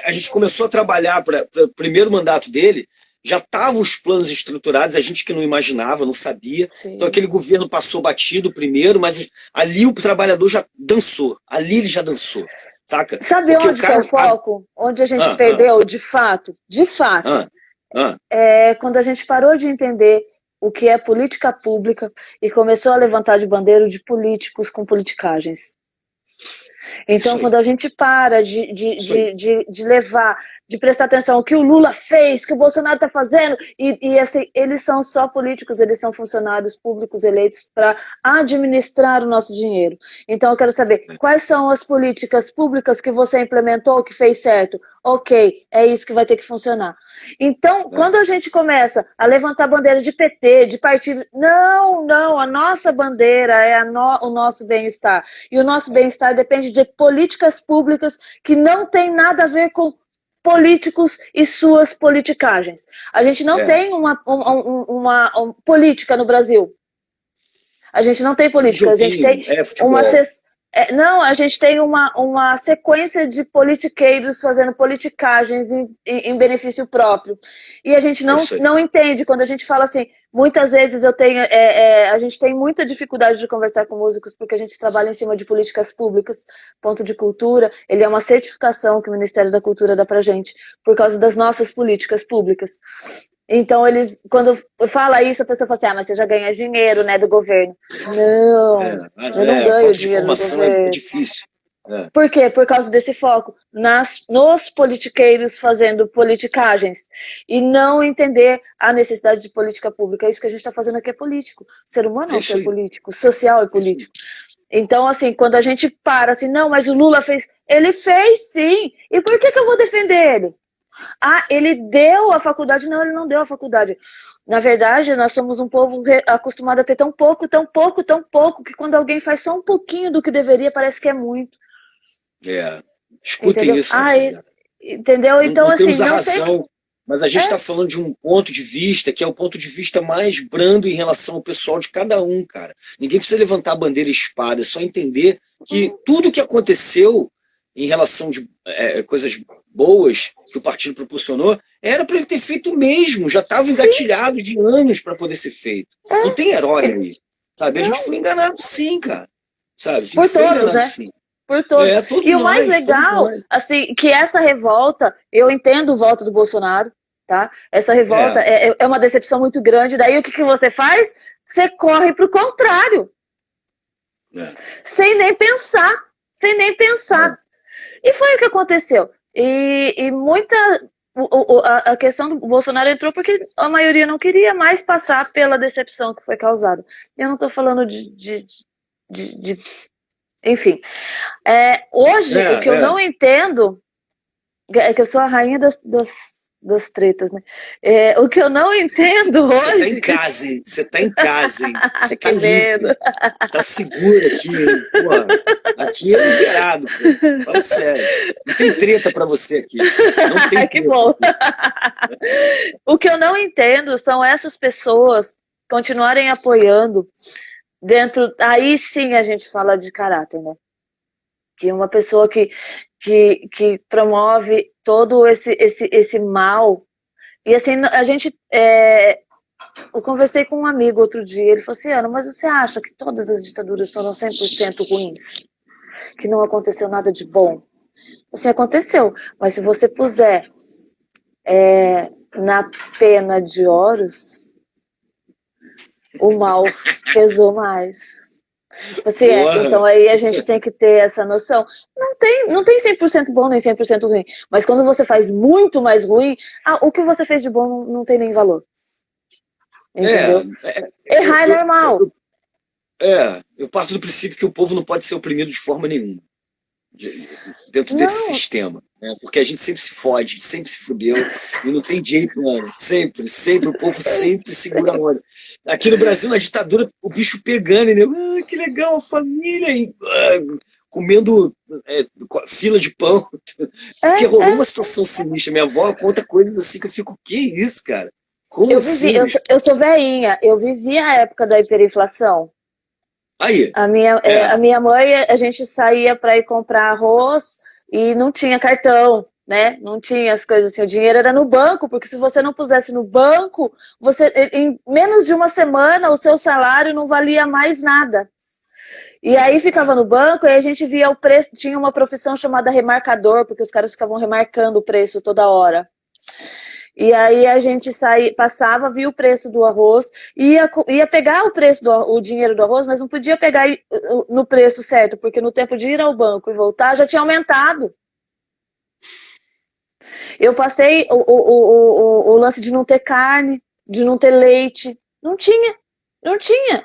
a gente começou a trabalhar para o primeiro mandato dele, já estavam os planos estruturados, a gente que não imaginava, não sabia. Então Sim. aquele governo passou batido primeiro, mas ali o trabalhador já dançou. Ali ele já dançou. Saca? Sabe Porque o onde que é o cara. foco? Onde a gente Ah, ah, perdeu, de fato? De fato. ah, ah, É quando a gente parou de entender o que é política pública e começou a levantar de bandeira de políticos com politicagens. Então, isso quando aí. a gente para Isso aí. de levar, de prestar atenção ao que o Lula fez, que o Bolsonaro está fazendo, e assim, eles são só políticos, eles são funcionários públicos eleitos para administrar o nosso dinheiro. Então, eu quero saber quais são as políticas públicas que você implementou que fez certo. Ok, é isso que vai ter que funcionar. Então, É. quando a gente começa a levantar bandeira de PT, de partido, não, a nossa bandeira é o nosso bem-estar. E o nosso bem-estar depende de políticas públicas que não tem nada a ver com políticos e suas politicagens. A gente não É. tem uma política no Brasil. A gente não tem É política, a gente tem videogame, é uma. futebol. Não, a gente tem uma sequência de politiqueiros fazendo politicagens em benefício próprio. E a gente É não, isso aí. não entende quando a gente fala assim. Muitas vezes a gente tem muita dificuldade de conversar com músicos porque a gente trabalha em cima de políticas públicas, ponto de cultura. Ele é uma certificação que o Ministério da Cultura dá pra gente por causa das nossas políticas públicas. Então, quando fala isso, a pessoa fala assim, mas você já ganha dinheiro, né, do governo. Não, eu não A ganho falta de dinheiro do informação é governo. difícil. É, Por quê? Por causa desse foco nos politiqueiros fazendo politicagens e não entender a necessidade de política pública. Isso que a gente está fazendo aqui é político. O ser humano é é um isso ser aí. político, social e É isso aí. político. Então, assim, quando a gente para assim, não, mas o Lula fez. Ele fez sim. E por que eu vou defender ele? Ele deu a faculdade. Não, ele não deu a faculdade. Na verdade, nós somos um povo acostumado a ter tão pouco, tão pouco, tão pouco, que quando alguém faz só um pouquinho do que deveria, parece que é muito. Escutem Entendeu? isso, rapaziada. Entendeu? Não, Então, não assim, temos a não tem. razão, mas a gente está falando de um ponto de vista que é o ponto de vista mais brando em relação ao pessoal de cada um, cara. Ninguém precisa levantar a bandeira e espada, é só entender que tudo que aconteceu em relação de coisas boas que o partido proporcionou era para ele ter feito mesmo, já estava Sim, engatilhado de anos para poder ser feito. Não tem herói aí, sabe? A gente não, foi enganado sim, cara. Sabe? A gente por foi todos, enganado né? sim. Por todos. Todos E o mais nós, todos legal, nós. assim, que essa revolta, eu entendo o voto do Bolsonaro, tá? Essa revolta É, é uma decepção muito grande. Daí o que você faz? Você corre pro contrário. É. Sem nem pensar, sem nem pensar. E foi o que aconteceu. E muita. A questão do Bolsonaro entrou porque a maioria não queria mais passar pela decepção que foi causada. Eu não estou falando de. Enfim. Hoje, o que eu não entendo. É que eu sou a rainha das tretas, né? O que eu não entendo hoje. Você tá em casa, hein? Você tá em casa, hein? Você tá que medo. livre. Tá seguro aqui, hein? Pô, aqui é liberado, pô. Fala sério. Não tem treta pra você aqui. Não tem que treta. bom. O que eu não entendo são essas pessoas continuarem apoiando dentro. Aí sim a gente fala de caráter, né? Que uma pessoa que promove todo esse mal. E assim, a gente. Eu conversei com um amigo outro dia, ele falou assim, Ana, mas você acha que todas as ditaduras foram 100% ruins? Que não aconteceu nada de bom? Assim, aconteceu, mas se você puser na pena de Horus, o mal pesou mais. Assim, então aí a gente tem que ter essa noção. Não tem 100% bom nem 100% ruim, mas quando você faz muito mais ruim, o que você fez de bom não tem nem valor. Entendeu? Errar é normal. Eu parto do princípio que o povo não pode ser oprimido de forma nenhuma dentro desse sistema, né? Porque a gente sempre se fode, sempre se fudeu e não tem jeito, mano. Sempre, o povo sempre segura a onda. Aqui no Brasil, na ditadura, o bicho pegando, e que legal, a família, e comendo fila de pão. Porque rolou uma situação sinistra. Minha avó conta coisas assim que eu fico, que isso, cara? Como assim? Eu sou velhinha, eu vivi a época da hiperinflação. Aí. A minha mãe, a gente saía para ir comprar arroz e não tinha cartão, né? Não tinha as coisas assim. O dinheiro era no banco, porque se você não pusesse no banco, em menos de uma semana o seu salário não valia mais nada. E aí ficava no banco e a gente via o preço. Tinha uma profissão chamada remarcador, porque os caras ficavam remarcando o preço toda hora. E aí a gente passava, via o preço do arroz, ia pegar o dinheiro do arroz, mas não podia pegar no preço certo, porque no tempo de ir ao banco e voltar já tinha aumentado. Eu passei o lance de não ter carne, de não ter leite. Não tinha.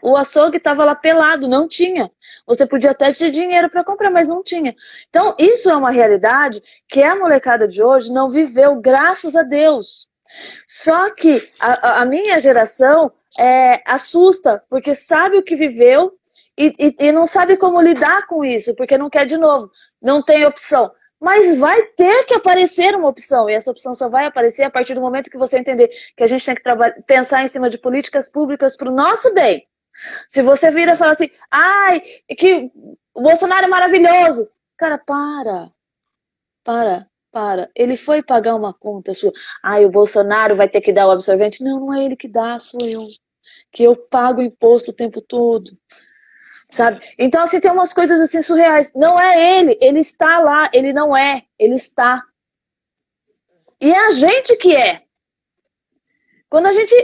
O açougue estava lá pelado, não tinha. Você podia até ter dinheiro para comprar, mas não tinha. Então, isso é uma realidade que a molecada de hoje não viveu, graças a Deus. Só que a minha geração assusta, porque sabe o que viveu e não sabe como lidar com isso, porque não quer de novo, não tem opção. Mas vai ter que aparecer uma opção, e essa opção só vai aparecer a partir do momento que você entender que a gente tem que pensar em cima de políticas públicas para o nosso bem. Se você vira e fala assim, que o Bolsonaro é maravilhoso. Cara, para. Ele foi pagar uma conta sua. O Bolsonaro vai ter que dar o absorvente. Não é ele que dá, sou eu. Que eu pago imposto o tempo todo. Sabe? Então, assim, tem umas coisas assim surreais. Não é ele está lá, ele não é, ele está. E é a gente que é. Quando a gente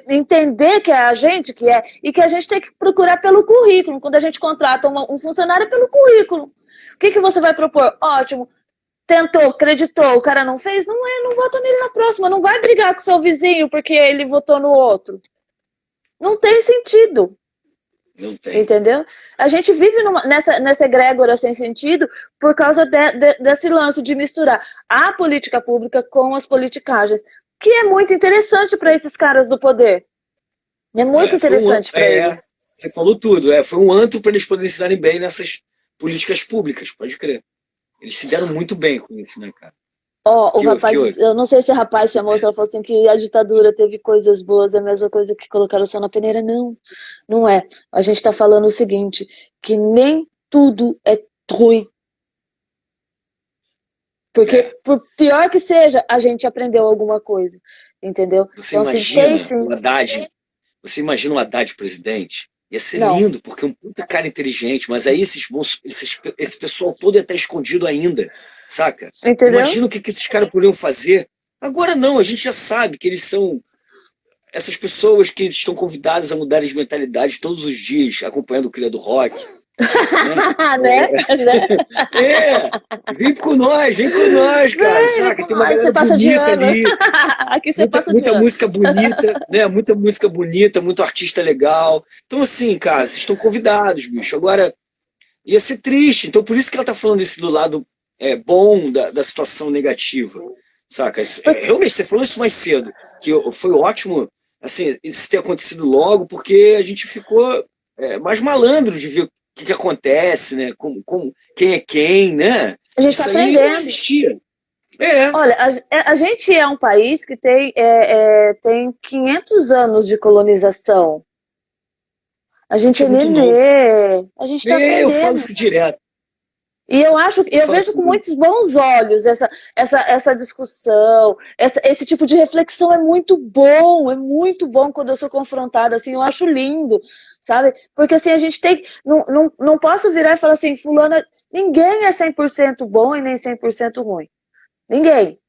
entender que é a gente que é, e que a gente tem que procurar pelo currículo, quando a gente contrata um funcionário é pelo currículo. O que você vai propor? Ótimo, tentou, acreditou, o cara não fez? Não vota nele na próxima, não vai brigar com seu vizinho porque ele votou no outro. Não tem sentido. Não tem. Entendeu? A gente vive nessa egrégora sem sentido por causa desse lance de misturar a política pública com as politicagens, que é muito interessante para esses caras do poder. É muito interessante para eles. Você falou tudo. Foi um antro para eles poderem se darem bem nessas políticas públicas, pode crer. Eles se deram muito bem com isso, né, cara? O rapaz, eu não sei se é rapaz, se é moça, ela falou assim que a ditadura teve coisas boas, é a mesma coisa que colocaram o sol na peneira. Não é. A gente está falando o seguinte, que nem tudo é ruim. Porque, por pior que seja, a gente aprendeu alguma coisa, entendeu? Você imagina o Haddad presidente? Ia ser lindo, porque é um puta cara inteligente, mas aí esse pessoal todo ia estar escondido ainda, saca? Entendeu? Imagina o que esses caras poderiam fazer. Agora não, a gente já sabe que eles são essas pessoas que estão convidadas a mudarem de mentalidade todos os dias, acompanhando o Cria do Rock, né? Né? Né? É, vem com nós, cara, saca? Tem uma Mas você galera passa de bonita ano. ali, Aqui você passa de muita ano. música bonita, né? Muita música bonita, muito artista legal. Então, assim, cara, vocês estão convidados, bicho. Agora, ia ser triste. Então, por isso que ela tá falando isso do lado bom da situação negativa, saca? Realmente, você falou isso mais cedo, que foi ótimo, assim, isso ter acontecido logo, porque a gente ficou mais malandro de ver o que acontece, né? Quem é quem, né? A gente está Isso aí não aprendendo. existia. É, Olha, a gente é um país que tem 500 anos de colonização. A a gente gente é é muito novo. nenê, a gente está Eu falo aprendendo. isso direto. E Eu eu falo vejo isso com direto. muitos bons olhos essa discussão, esse tipo de reflexão é muito bom quando eu sou confrontada, assim, eu acho lindo, sabe? Porque assim, a gente tem, não posso virar e falar assim, fulana, ninguém é 100% bom e nem 100% ruim, ninguém.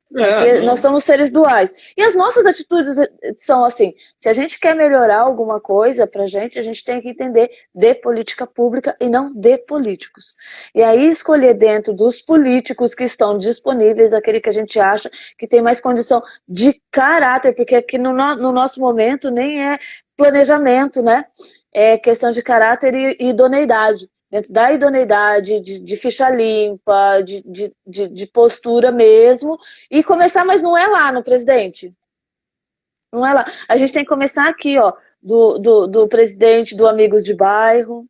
Porque nós Não. somos seres duais. E as nossas atitudes são assim: se a gente quer melhorar alguma coisa pra gente, a gente tem que entender de política pública e não de políticos. E aí escolher dentro dos políticos que estão disponíveis aquele que a gente acha que tem mais condição de caráter, porque aqui no nosso momento nem é planejamento, né? É questão de caráter e idoneidade dentro da idoneidade, de ficha limpa, de postura mesmo, e começar, mas não é lá no presidente. Não é lá. A gente tem que começar aqui, ó, do presidente do Amigos de Bairro,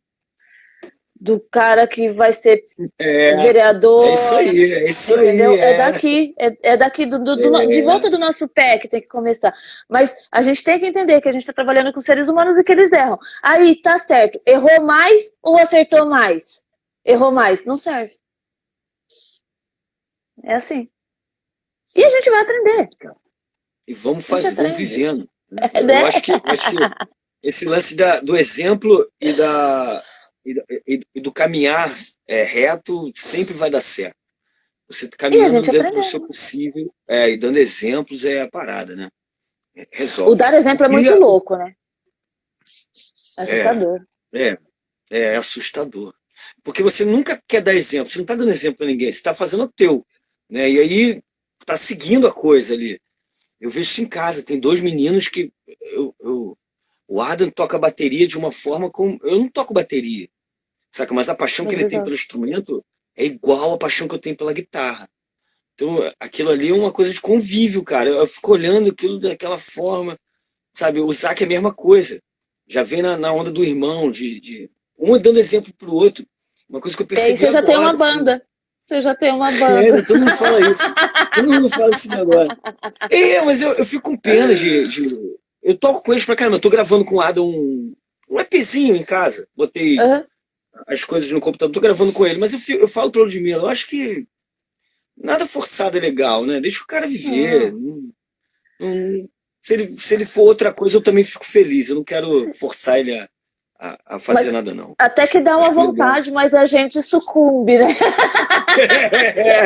do cara que vai ser É, é isso vereador, aí, é isso aí, entendeu? É daqui de volta do nosso pé que tem que começar. Mas a gente tem que entender que a gente está trabalhando com seres humanos e que eles erram. Aí, tá certo. Errou mais ou acertou mais? Errou mais. Não serve. É assim. E a gente vai aprender. E vamos A gente fazer, vamos aprende. vivendo. Né? É, Eu né? acho que esse lance do exemplo e do caminhar reto sempre vai dar certo. Você E a caminhando gente dentro do seu aprendendo. possível e dando exemplos é a parada, né? O Resolve. dar exemplo é muito louco, né? É É, assustador. é, é assustador. Porque você nunca quer dar exemplo, você não está dando exemplo para ninguém, você está fazendo o teu. Né? E aí está seguindo a coisa ali. Eu vejo isso em casa, tem dois meninos que o Adam toca bateria de uma forma como. Eu não toco bateria, saca? Mas a paixão que Mas ele tem resolve. pelo instrumento é igual à paixão que eu tenho pela guitarra. Então, aquilo ali é uma coisa de convívio, cara. Eu fico olhando aquilo daquela forma, sabe? O Zac é a mesma coisa. Já vem na onda do irmão, um dando exemplo pro outro. Uma coisa que eu E aí percebi você já tem agora, uma assim. banda. Você já tem uma É, banda. né, todo mundo fala isso. Todo mundo fala esse negócio. Mas eu fico com pena Eu toco com eles pra caramba. Eu tô gravando com o Adam um EPzinho em casa. Botei Uhum. as coisas no computador, tô gravando com ele. Mas eu falo pra Ludmilla, eu acho que nada forçado é legal, né? Deixa o cara viver. Não. Não- se ele for outra coisa, eu também fico feliz. Eu não quero forçar ele a fazer Mas nada, não. até que dá Acho uma que o legal. vontade, mas a gente sucumbe, né? É.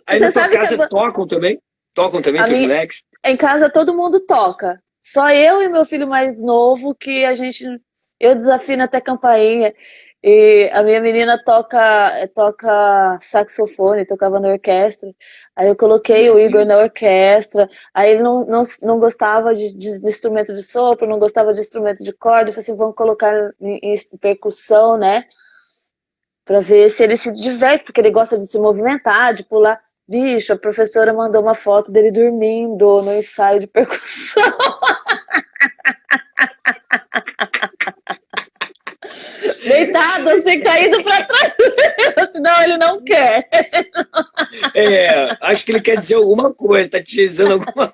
Aí na Você tua sabe que casa tocam também? Tocam também, a teus minha, moleques? em casa todo mundo toca. Só eu e meu filho mais novo que a gente. Eu desafino até campainha. E a minha menina toca saxofone, tocava na orquestra. Aí eu Que coloquei o Igor maneiro. na orquestra. Aí ele não gostava de instrumento de sopro, não gostava de instrumento de corda. Eu falei assim: vamos colocar em percussão, né? Pra ver se ele se diverte, porque ele gosta de se movimentar, de pular. Bicho, a professora mandou uma foto dele dormindo no ensaio de percussão. Deitado, assim, caído pra trás. Não, ele não quer. Acho que ele quer dizer alguma coisa, tá te dizendo alguma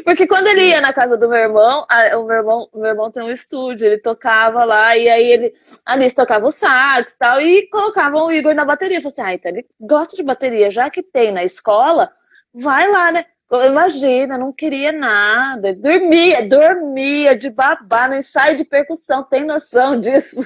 Porque quando ele ia coisa. na casa do meu irmão, o meu irmão tem um estúdio, ele tocava lá, e aí eles tocavam o sax e tal, e colocavam o Igor na bateria. Eu falei assim, então ele gosta de bateria, já que tem na escola, vai lá, né? Imagina, não queria nada, dormia de babá no ensaio de percussão, tem noção disso?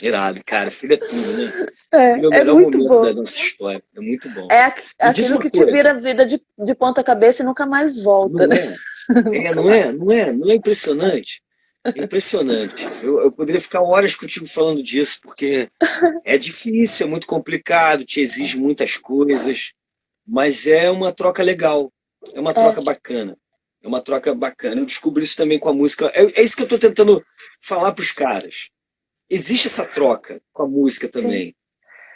Irado, cara. Filho é tudo, né? Filho é o É melhor muito momento da bom. nossa história. É muito bom. É Me diz aquilo uma que te vira coisa, a vida de ponta cabeça e nunca mais volta, não né? é? É, Nunca não mais. é? Não é impressionante? É impressionante. Eu poderia ficar horas contigo falando disso, porque é difícil, é muito complicado, te exige muitas coisas, mas é uma troca legal, é uma É, troca bacana. É uma troca bacana. Eu descobri isso também com a música. É isso que eu estou tentando falar para os caras. Existe essa troca com a música sim, também,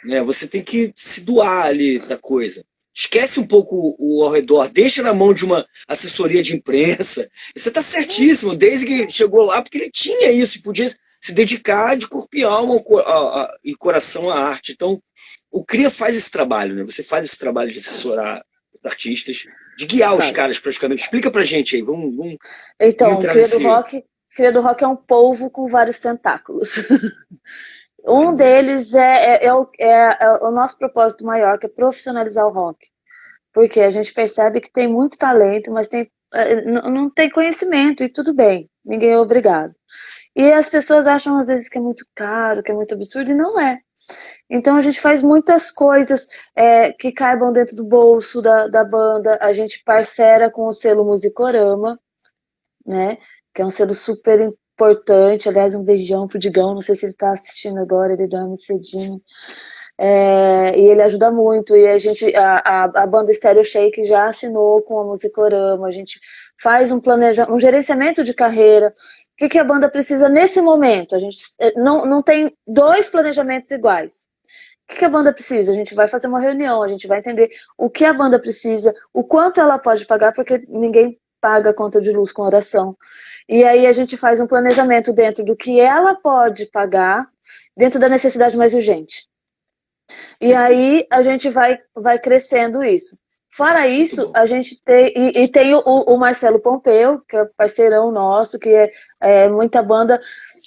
né? Você tem que se doar ali da coisa. Esquece um pouco o ao redor, deixa na mão de uma assessoria de imprensa. Você está certíssimo, desde que chegou lá, porque ele tinha isso, podia se dedicar de corpo e alma e coração à arte. Então, o CRIA faz esse trabalho, né? Você faz esse trabalho de assessorar os artistas, de guiar os caras faz. praticamente. Explica pra gente aí, vamos Então, entrar nesse. Cria do Rock é um polvo com vários tentáculos. Um Maneiro. deles é o nosso propósito maior, que é profissionalizar o rock. Porque a gente percebe que tem muito talento, mas não tem conhecimento, e tudo bem, ninguém é obrigado. E as pessoas acham às vezes que é muito caro, que é muito absurdo, e não é. Então a gente faz muitas coisas que caibam dentro do bolso da banda, a gente parcera com o selo Musicorama, né? Que é um selo super importante. Aliás, um beijão pro Digão, não sei se ele tá assistindo agora, ele dorme cedinho. E ele ajuda muito, e a banda Stereo Shake já assinou com a Musicorama, a gente faz um gerenciamento de carreira. O que a banda precisa nesse momento? A gente não tem dois planejamentos iguais. O que a banda precisa? A gente vai fazer uma reunião, a gente vai entender o que a banda precisa, o quanto ela pode pagar, porque ninguém paga a conta de luz com oração. E aí a gente faz um planejamento dentro do que ela pode pagar, dentro da necessidade mais urgente. E Perfeito. aí a gente vai crescendo isso. Fora Muito isso, bom. a gente tem. E tem o Marcelo Pompeu, que é parceirão nosso, que é muita banda.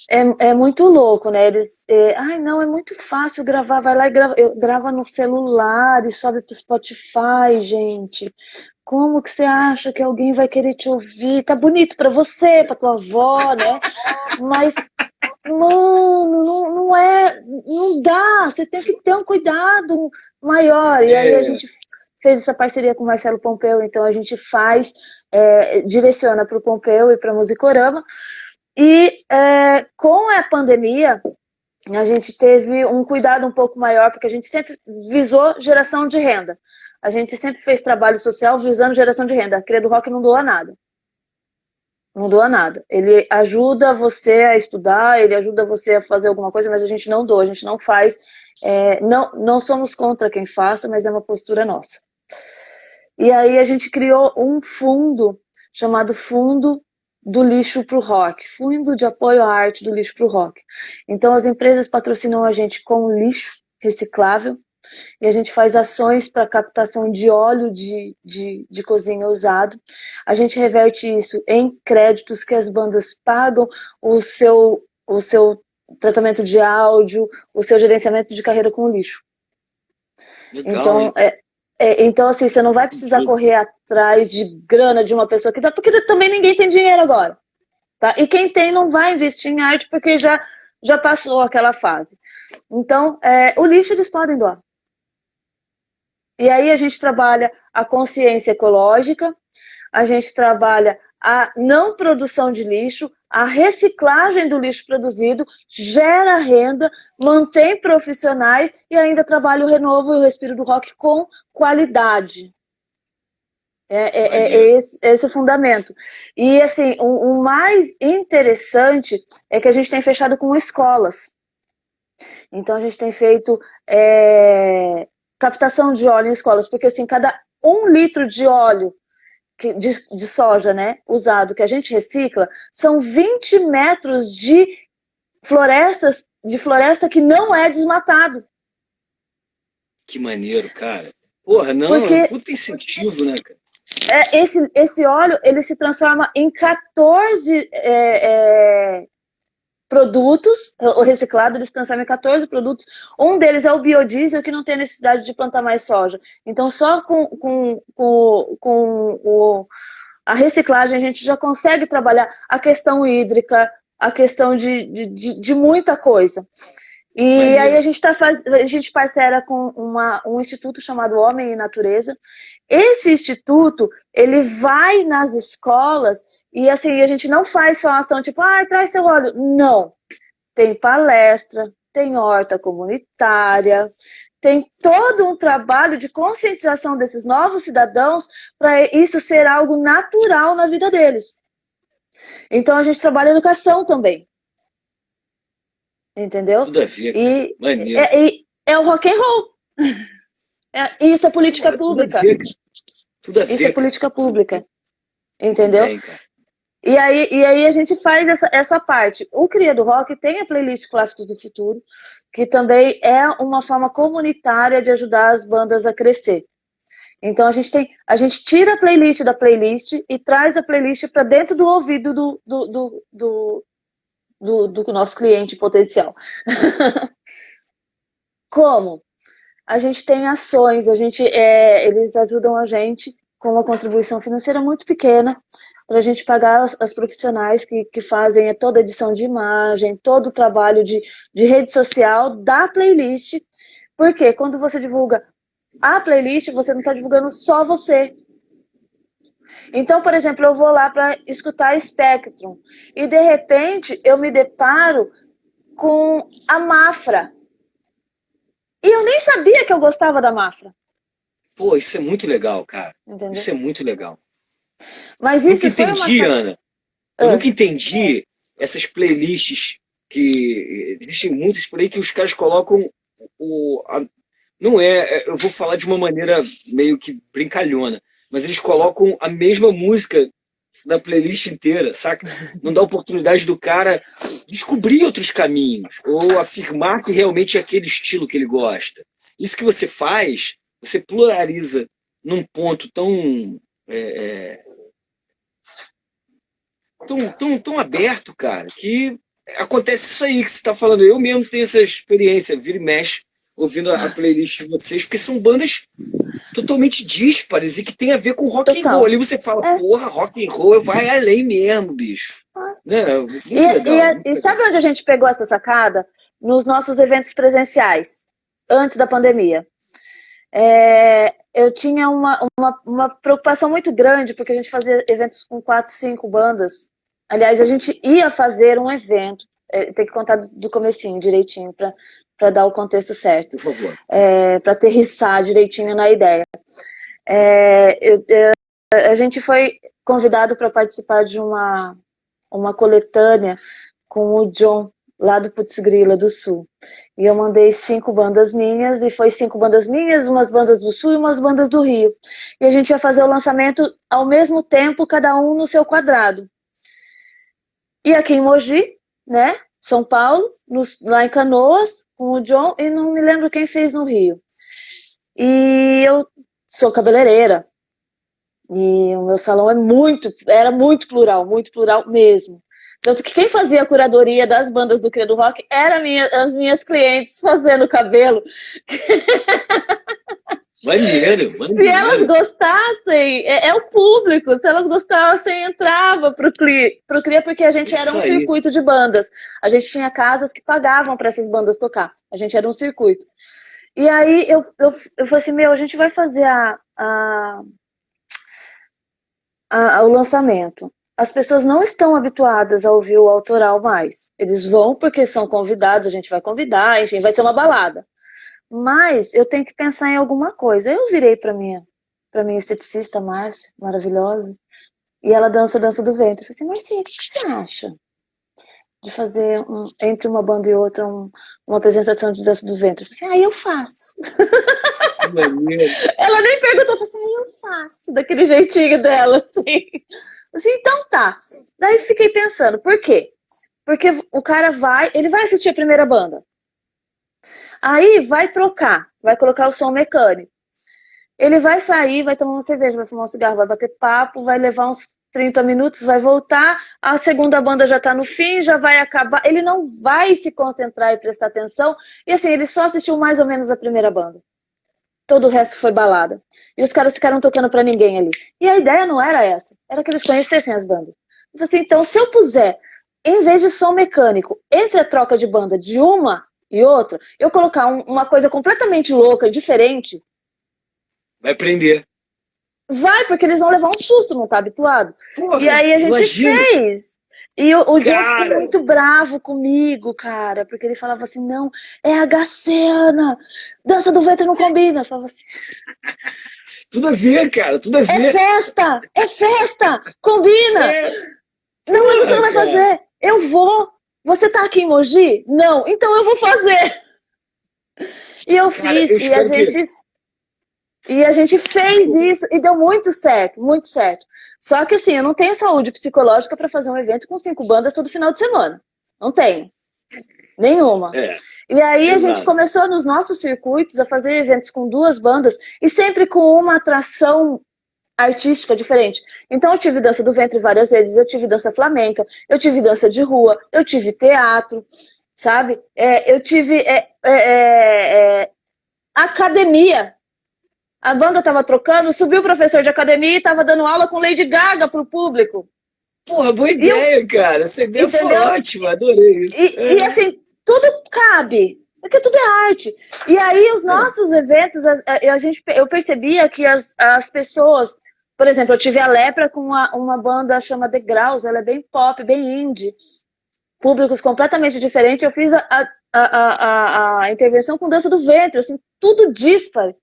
É muito louco, né? Ai, não, é muito fácil gravar, vai lá e grava no celular e sobe pro Spotify, gente. Como que você acha que alguém vai querer te ouvir? Tá bonito pra você, pra tua avó, né? Mas mano, não é, não dá, você tem que ter um cuidado maior. E aí a É, gente fez essa parceria com o Marcelo Pompeu, então a gente direciona para o Pompeu e para a Musicorama. E com a pandemia, a gente teve um cuidado um pouco maior, porque a gente sempre visou geração de renda. A gente sempre fez trabalho social visando geração de renda. A Cria do Rock não doa nada. Não doa nada. Ele ajuda você a estudar, ele ajuda você a fazer alguma coisa, mas a gente não doa, a gente não faz. Não somos contra quem faça, mas é uma postura nossa. E aí a gente criou um fundo chamado Fundo do Lixo para o Rock, Fundo de Apoio à Arte do Lixo para o Rock. Então as empresas patrocinam a gente com lixo reciclável, e a gente faz ações para captação de óleo de cozinha usado. A gente reverte isso em créditos que as bandas pagam o seu tratamento de áudio, o seu gerenciamento de carreira com lixo. legal, Então, hein? então assim, você não vai Faz precisar sentido. correr atrás de grana de uma pessoa que dá, porque também ninguém tem dinheiro agora. Tá? E quem tem não vai investir em arte porque já passou aquela fase. Então, o lixo eles podem doar. E aí a gente trabalha a consciência ecológica, a gente trabalha a não produção de lixo, a reciclagem do lixo produzido, gera renda, mantém profissionais e ainda trabalha o Renovo e o Respiro do Rock com qualidade. Maneiro. Esse o fundamento. E assim, o mais interessante é que a gente tem fechado com escolas. Então a gente tem feito captação de óleo em escolas, porque assim, cada 1 litro de óleo de soja, né, usado, que a gente recicla, são 20 metros de floresta que não é desmatado. Que maneiro, cara. Porra, não, é um Porque puta incentivo, né, cara? esse óleo, ele se transforma em 14 produtos, o reciclado eles transformam em 14 produtos. Um deles é o biodiesel, que não tem necessidade de plantar mais soja. Então, só com a reciclagem a gente já consegue trabalhar a questão hídrica, a questão de muita coisa. E aí Maneiro. a gente parcera com um instituto chamado Homem e Natureza. Esse instituto, ele vai nas escolas e assim, a gente não faz só ação tipo, traz seu óleo. Não. Tem palestra, tem horta comunitária, tem todo um trabalho de conscientização desses novos cidadãos para isso ser algo natural na vida deles. Então a gente trabalha educação também. Entendeu? Tudo a ver, cara. E Maneiro. é o rock and roll. Isso é política Porra, tudo a pública. ver, cara. Tudo a ver, Isso é cara. política pública. Muito Entendeu? bem, cara. E aí a gente faz essa parte. O Cria do Rock tem a playlist Clássicos do Futuro, que também é uma forma comunitária de ajudar as bandas a crescer. Então a gente tira a playlist da playlist e traz a playlist para dentro do ouvido do nosso cliente potencial. Como? A gente tem ações, eles ajudam a gente com uma contribuição financeira muito pequena para a gente pagar as profissionais que fazem toda a edição de imagem, todo o trabalho de rede social da playlist, porque quando você divulga a playlist, você não está divulgando só você. Então, por exemplo, eu vou lá para escutar Spectrum e, de repente, eu me deparo com a Mafra. E eu nem sabia que eu gostava da Mafra. Pô, isso é muito legal, cara. Entendeu? Isso é muito legal. Mas Eu isso nunca entendi, Ana. Eu nunca entendi essas playlists que existem muitas por aí que os caras colocam não eu vou falar de uma maneira meio que brincalhona, mas eles colocam a mesma música na playlist inteira, saca? Não dá oportunidade do cara descobrir outros caminhos ou afirmar que realmente é aquele estilo que ele gosta. Isso que você faz, você pluraliza num ponto tão aberto, cara, que acontece isso aí que você está falando. Eu mesmo tenho essa experiência, vira e mexe, ouvindo a playlist de vocês, porque são bandas totalmente díspares e que tem a ver com rock and roll. Ali você fala, porra, rock and roll vai além mesmo, bicho. Né? Muito legal. E sabe onde a gente pegou essa sacada? Nos nossos eventos presenciais, antes da pandemia. Eu tinha uma preocupação muito grande, porque a gente fazia eventos com 4, 5 bandas. Aliás, a gente ia fazer um evento, tem que contar do comecinho direitinho, para dar o contexto certo. Por favor. Para aterrissar direitinho na ideia. A gente foi convidado para participar de uma coletânea com o John, lá do Putz Grila do Sul. E eu mandei 5 bandas minhas, e foi 5 bandas minhas, umas bandas do Sul e umas bandas do Rio. E a gente ia fazer o lançamento ao mesmo tempo, cada um no seu quadrado. E aqui em Mogi, né, São Paulo, lá em Canoas, com o John, e não me lembro quem fez no Rio. E eu sou cabeleireira, e o meu salão era muito plural mesmo. Tanto que quem fazia a curadoria das bandas do Cria do Rock eram as minhas clientes fazendo cabelo. Maneiro. Se elas gostassem, é o público. Se elas gostassem, entrava pro Cria, porque a gente era um circuito de bandas. A gente tinha casas que pagavam para essas bandas tocar. A gente era um circuito. E aí eu falei assim, a gente vai fazer o lançamento. As pessoas não estão habituadas a ouvir o autoral mais. Eles vão porque são convidados, a gente vai convidar, enfim, vai ser uma balada. Mas eu tenho que pensar em alguma coisa. Eu virei para minha esteticista, Márcia, maravilhosa, e ela dança do ventre. Eu falei assim, Marcinha, o que você acha de fazer entre uma banda e outra uma apresentação de dança do ventre? Eu falei assim, eu faço. Ela nem perguntou, eu falei assim, eu faço, daquele jeitinho dela, assim. Assim, então tá. Daí fiquei pensando, por quê? Porque o cara ele vai assistir a primeira banda. Aí vai trocar, vai colocar o som mecânico. Ele vai sair, vai tomar uma cerveja, vai fumar um cigarro, vai bater papo, vai levar uns 30 minutos, vai voltar, a segunda banda já tá no fim, já vai acabar. Ele não vai se concentrar e prestar atenção. E assim, ele só assistiu mais ou menos a primeira banda. Todo o resto foi balada. E os caras ficaram tocando pra ninguém ali. E a ideia não era essa. Era que eles conhecessem as bandas. Eu falei assim, então, se eu puser, em vez de som mecânico, entre a troca de banda de uma E outra, eu colocar uma coisa completamente louca, diferente, Vai prender. vai, porque eles vão levar um susto, não tá habituado. E Porra, aí a gente imagina. fez. E o Diego ficou Cara, muito bravo comigo, cara, porque ele falava assim, não, é HC, Ana, dança do ventre não combina. Eu falava assim, tudo a ver, cara, tudo a ver. é festa, combina. É, Não, mas você não porra, vai cara. fazer. Eu vou. Você tá aqui em Mogi? Não, então eu vou fazer. E eu Cara, fiz, eu espero que. e a gente fez Desculpa. isso e deu muito certo, muito certo. Só que assim, eu não tenho saúde psicológica para fazer um evento com 5 bandas todo final de semana. Não tenho, nenhuma. É, E aí a gente exato. começou nos nossos circuitos a fazer eventos com 2 bandas e sempre com uma atração artística diferente. Então eu tive dança do ventre várias vezes, eu tive dança flamenca, eu tive dança de rua, eu tive teatro, sabe? Eu tive academia. A banda tava trocando, subiu o professor de academia e tava dando aula com Lady Gaga pro público. Porra, boa E eu, ideia, cara. Essa ideia foi entendeu? ótima, adorei isso. E assim, tudo cabe. Porque tudo é arte. E aí, os É. nossos eventos, eu percebia que as pessoas. Por exemplo, eu tive a Lepra com uma banda chamada The Graus, ela é bem pop, bem indie, públicos completamente diferentes. Eu fiz a intervenção com dança do ventre, assim, tudo disparo.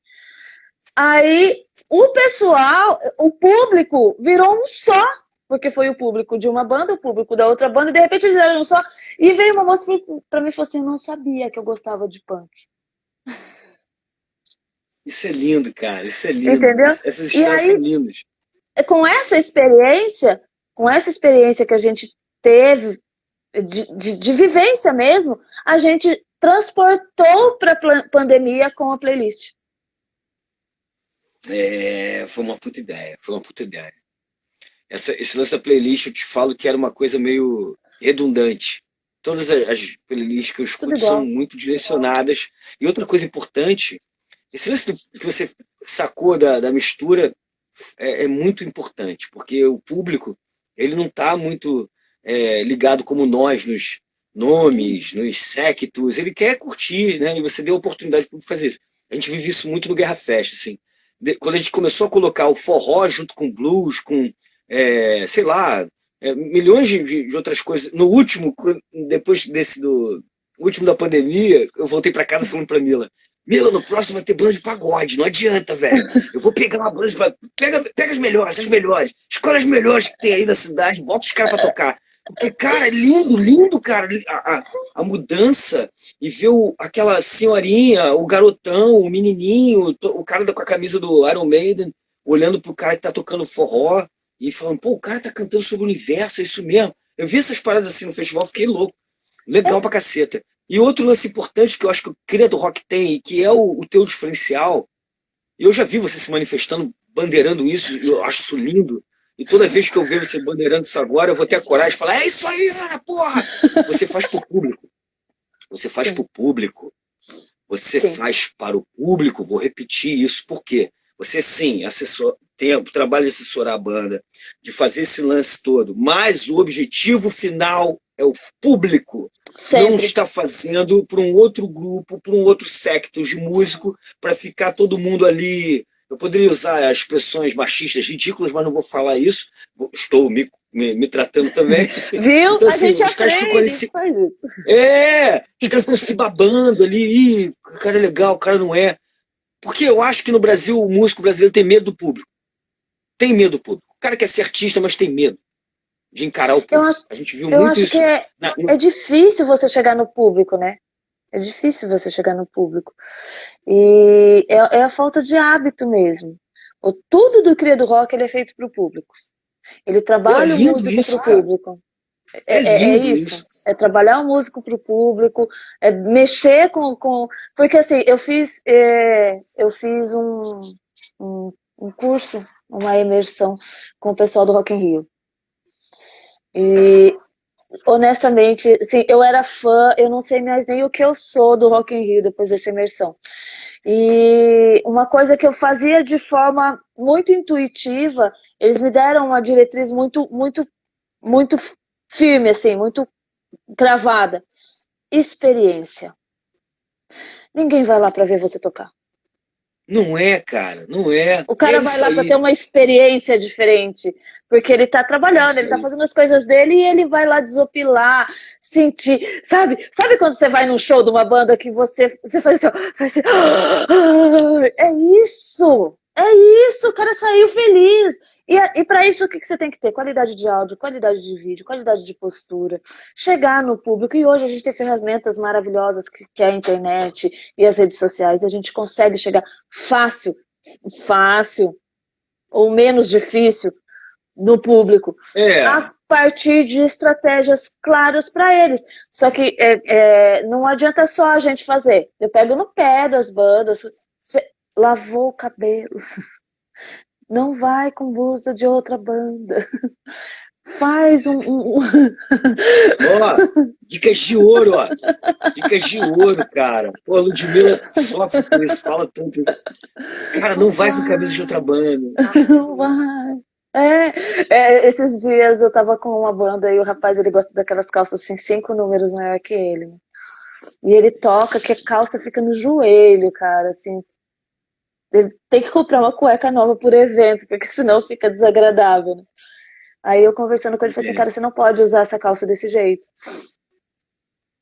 Aí o pessoal, o público virou um só, porque foi o público de uma banda, o público da outra banda, e de repente eles eram um só. E veio uma moça pra mim e falou assim: eu não sabia que eu gostava de punk. Isso é lindo, cara. Isso é lindo. Entendeu? Essas E histórias são aí, lindas. com essa experiência que a gente teve de vivência mesmo, a gente transportou para a pandemia com a playlist. É, foi uma puta ideia. Foi uma puta ideia. Esse lance da playlist, eu te falo que era uma coisa meio redundante. Todas as playlists que eu Tudo escuto são igual. muito direcionadas. E outra coisa importante, esse lance que você sacou da mistura é muito importante, porque o público ele não está muito ligado como nós nos nomes, nos séquitos, ele quer curtir, né? E você deu a oportunidade para fazer isso. A gente vive isso muito no Guerra Fest, assim. Quando a gente começou a colocar o forró junto com o blues, com sei lá, milhões de outras coisas. No último, depois do último da pandemia, eu voltei para casa falando para Mila: Mila, no próximo vai ter banda de pagode, não adianta, velho. Eu vou pegar uma banda de pagode. Pega as melhores. Escolhe as melhores que tem aí na cidade, bota os caras pra tocar. Porque, cara, é lindo, lindo, cara. A mudança e ver aquela senhorinha, o garotão, o menininho, o cara com a camisa do Iron Maiden, olhando pro cara que tá tocando forró e falando, pô, o cara tá cantando sobre o universo, é isso mesmo. Eu vi essas paradas assim no festival, fiquei louco. Legal pra caceta. E outro lance importante que eu acho que o Cria do Rock tem, e que é o teu diferencial, e eu já vi você se manifestando, bandeirando isso, e eu acho isso lindo. E toda vez que eu vejo você bandeirando isso agora, eu vou ter a coragem de falar: é isso aí, Ana, porra! Você faz pro público. Você faz Sim, pro público. Você sim. faz para o público. Vou repetir isso, por quê? Você, sim, tem o trabalho de assessorar a banda, de fazer esse lance todo, mas o objetivo final é o público. Não Sempre. está fazendo para um outro grupo, para um outro secto de músico, para ficar todo mundo ali. Eu poderia usar as expressões machistas ridículas, mas não vou falar isso. Estou me tratando também. Viu? Então, A assim, gente os caras ficam ali aprende, faz isso. os caras ficam se babando ali, o cara é legal, o cara não é. Porque eu acho que no Brasil o músico brasileiro tem medo do público. Tem medo do público. O cara quer ser artista, mas tem medo de encarar o Eu público. acho, A gente viu eu muito acho que isso. é difícil você chegar no público, né? É difícil você chegar no público. E é a falta de hábito mesmo. Tudo do Cria do Rock ele é feito para o público. Ele Pô, é trabalha o lindo músico para isso, o cara. público. É É lindo isso. isso. É trabalhar o músico para o público, é mexer com. Porque assim, eu fiz um curso, uma imersão com o pessoal do Rock in Rio. E honestamente, assim, eu era fã, eu não sei mais nem o que eu sou do Rock in Rio depois dessa imersão. E uma coisa que eu fazia de forma muito intuitiva, eles me deram uma diretriz muito firme, assim, muito cravada. Experiência. Ninguém vai lá pra ver você tocar. Não é, cara, não é. O É cara vai isso lá para ter aí. uma experiência diferente, porque ele tá É trabalhando, isso ele tá aí. fazendo as coisas dele e ele vai lá desopilar, sentir, sabe? Sabe quando você vai num show de uma banda que você faz assim, ó, faz assim, é isso! É isso, o cara saiu feliz. E para isso, o que você tem que ter? Qualidade de áudio, qualidade de vídeo, qualidade de postura, chegar no público. E hoje a gente tem ferramentas maravilhosas que é a internet e as redes sociais. A gente consegue chegar fácil ou menos difícil no público, É, a partir de estratégias claras para eles. Só que não adianta só a gente fazer. Eu pego no pé das bandas, lavou o cabelo, não vai com blusa de outra banda. Faz ó, dicas de ouro, ó. Dicas de ouro, cara. Pô, a Ludmilla sofre com isso, fala tanto isso. Cara, não vai com camisa de outra vai, banda. não vai. Esses dias eu tava com uma banda e o rapaz ele gosta daquelas calças assim, 5 números maior que ele. E ele toca que a calça fica no joelho, cara, assim. Ele tem que comprar uma cueca nova por evento, porque senão fica desagradável, né? Aí eu conversando com ele, falei assim, É. cara, você não pode usar essa calça desse jeito.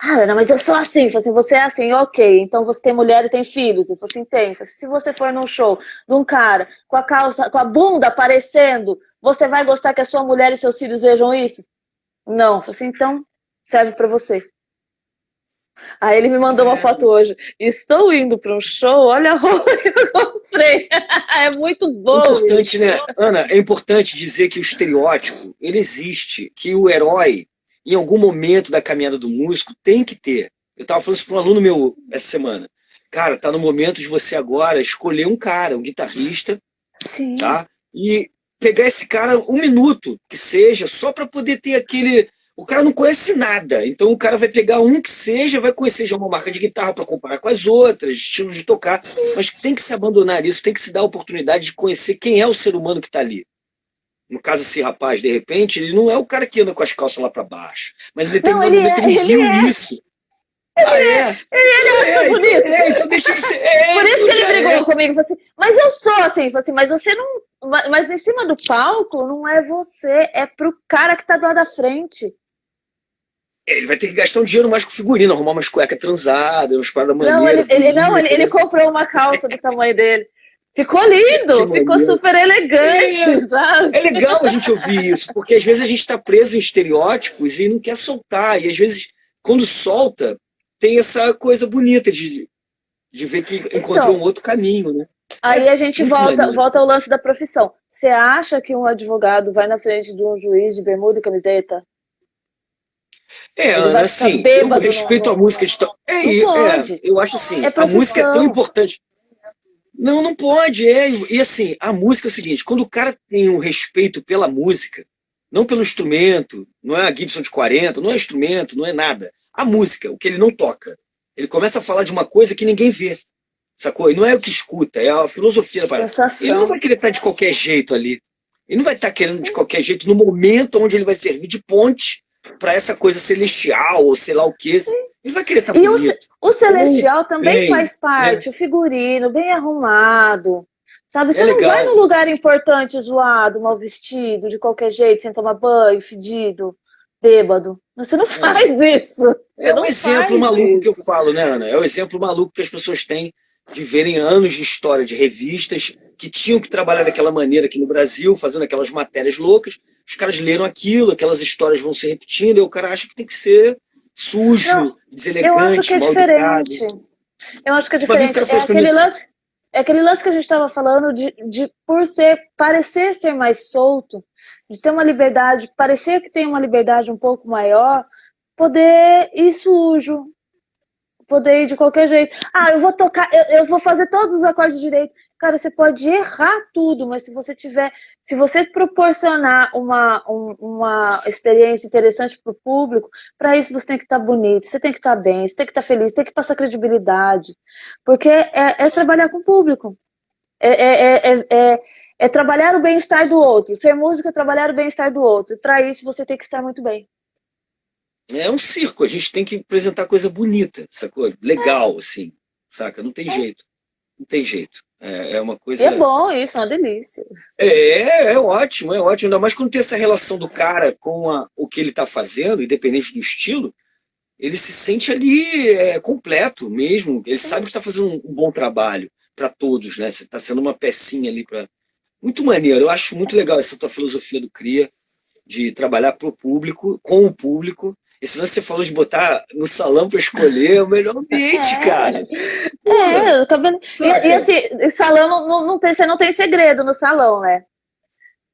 Ah, Ana, mas eu sou assim. Falei assim, você é assim, ok. Então você tem mulher e tem filhos. Eu falei assim, tem. Falei assim, se você for num show de um cara com a calça, com a bunda aparecendo, você vai gostar que a sua mulher e seus filhos vejam isso? Não. Falei assim, então serve pra você. Aí ele me mandou uma foto hoje. Estou indo para um show, olha a roupa que eu comprei. É muito É bom importante, isso. né, Ana? É importante dizer que o estereótipo, ele existe, que o herói, em algum momento da caminhada do músico, tem que ter. Eu tava falando isso para um aluno meu essa semana. Cara, tá no momento de você agora escolher um cara, um guitarrista, Sim. tá? E pegar esse cara um minuto, que seja, só para poder ter aquele. O cara não conhece nada, então o cara vai pegar um que seja, vai conhecer já uma marca de guitarra para comparar com as outras, estilos de tocar, mas tem que se abandonar isso, tem que se dar a oportunidade de conhecer quem é o ser humano que está ali. No caso, esse rapaz, de repente, ele não é o cara que anda com as calças lá para baixo, mas em Não, determinado momento ele ele viu é. isso. Ah, é? Ele acha bonito. Então deixa de ser. Por isso Então que ele já é. brigou comigo. Falou assim, mas eu sou assim. Falou assim, mas você não. Mas em cima do palco não é você, é pro cara que tá do lado da frente. Ele vai ter que gastar um dinheiro mais com figurino, arrumar umas cuecas transadas, umas paradas Não, maneiras, não, bonitas, ele né? comprou uma calça do tamanho dele. Ficou Que lindo, ficou maneiro. super É, elegante, sabe? é legal a gente ouvir isso, porque às vezes a gente está preso em estereótipos e não quer soltar. E às vezes, quando solta, tem essa coisa bonita de ver que encontrou um Então, outro caminho, né? aí É a gente muito maneiro. volta ao lance da profissão. Você acha que um advogado vai na frente de um juiz de bermuda e camiseta? É, Ele vai Ana, ficar assim, eu bêbado respeito a música de Não pode. eu acho assim, É a música é tão profissão. importante. Não, não pode, é. E assim, a música é o seguinte, quando o cara tem um respeito pela música, não pelo instrumento, não é a Gibson de 40, não é instrumento, não é nada. A música, o que ele não toca. Ele começa a falar de uma coisa que ninguém vê, sacou? E não é o que escuta, é a filosofia da parada. Ele não vai Sensação. querer estar de qualquer jeito ali. Ele não vai estar querendo de Sim. qualquer jeito no momento onde ele vai servir de ponte para essa coisa celestial ou sei lá o que. Ele vai querer estar E bonito. o Ou celestial também bem, faz né? parte, o figurino, bem arrumado. Sabe, É você não vai num legal. lugar importante zoado, mal vestido, de qualquer jeito, sem tomar banho, fedido, bêbado. Você não É. faz isso. Você É um não exemplo faz maluco que eu isso. falo, né, Ana? É o exemplo maluco que as pessoas têm de verem anos de história de revistas que tinham que trabalhar daquela maneira aqui no Brasil, fazendo aquelas matérias loucas. Os caras leram aquilo, aquelas histórias vão se repetindo, e o cara acha que tem que ser Não, sujo, eu acho que deselegante, é mal educado. diferente. Eu acho que é Uma vez o diferente. cara falou isso pra mim. É aquele lance que a gente estava falando de por parecer ser mais solto, de ter uma liberdade, parecer que tem uma liberdade um pouco maior, poder ir sujo, poder ir de qualquer jeito. Ah, eu vou tocar, eu vou fazer todos os acordes direito. Cara, você pode errar tudo, mas se você proporcionar uma experiência interessante para o público, para isso você tem que estar bonito, você tem que estar bem, você tem que estar feliz, você tem que passar credibilidade, porque é trabalhar com o público, é, é, é, é, é trabalhar o bem-estar do outro. Ser músico é trabalhar o bem-estar do outro. E para isso você tem que estar muito bem. É um circo, a gente tem que apresentar coisa bonita, sacou? Legal, assim, saca? Não tem jeito, não tem jeito. É uma E é coisa. bom isso, é uma delícia. É ótimo, é ótimo. Ainda mais quando tem essa relação do cara com o que ele tá fazendo, independente do estilo, ele se sente ali completo mesmo. Ele sabe que está fazendo um bom trabalho para todos, né? Você está sendo uma pecinha ali para. Muito maneiro. Eu acho muito legal essa tua filosofia do Cria, de trabalhar para o público, com o público. Esse lance que você falou de botar no salão para escolher é o melhor ambiente, cara. Porra, O cabelo. E saca? assim, salão não tem, você não tem segredo no salão, né?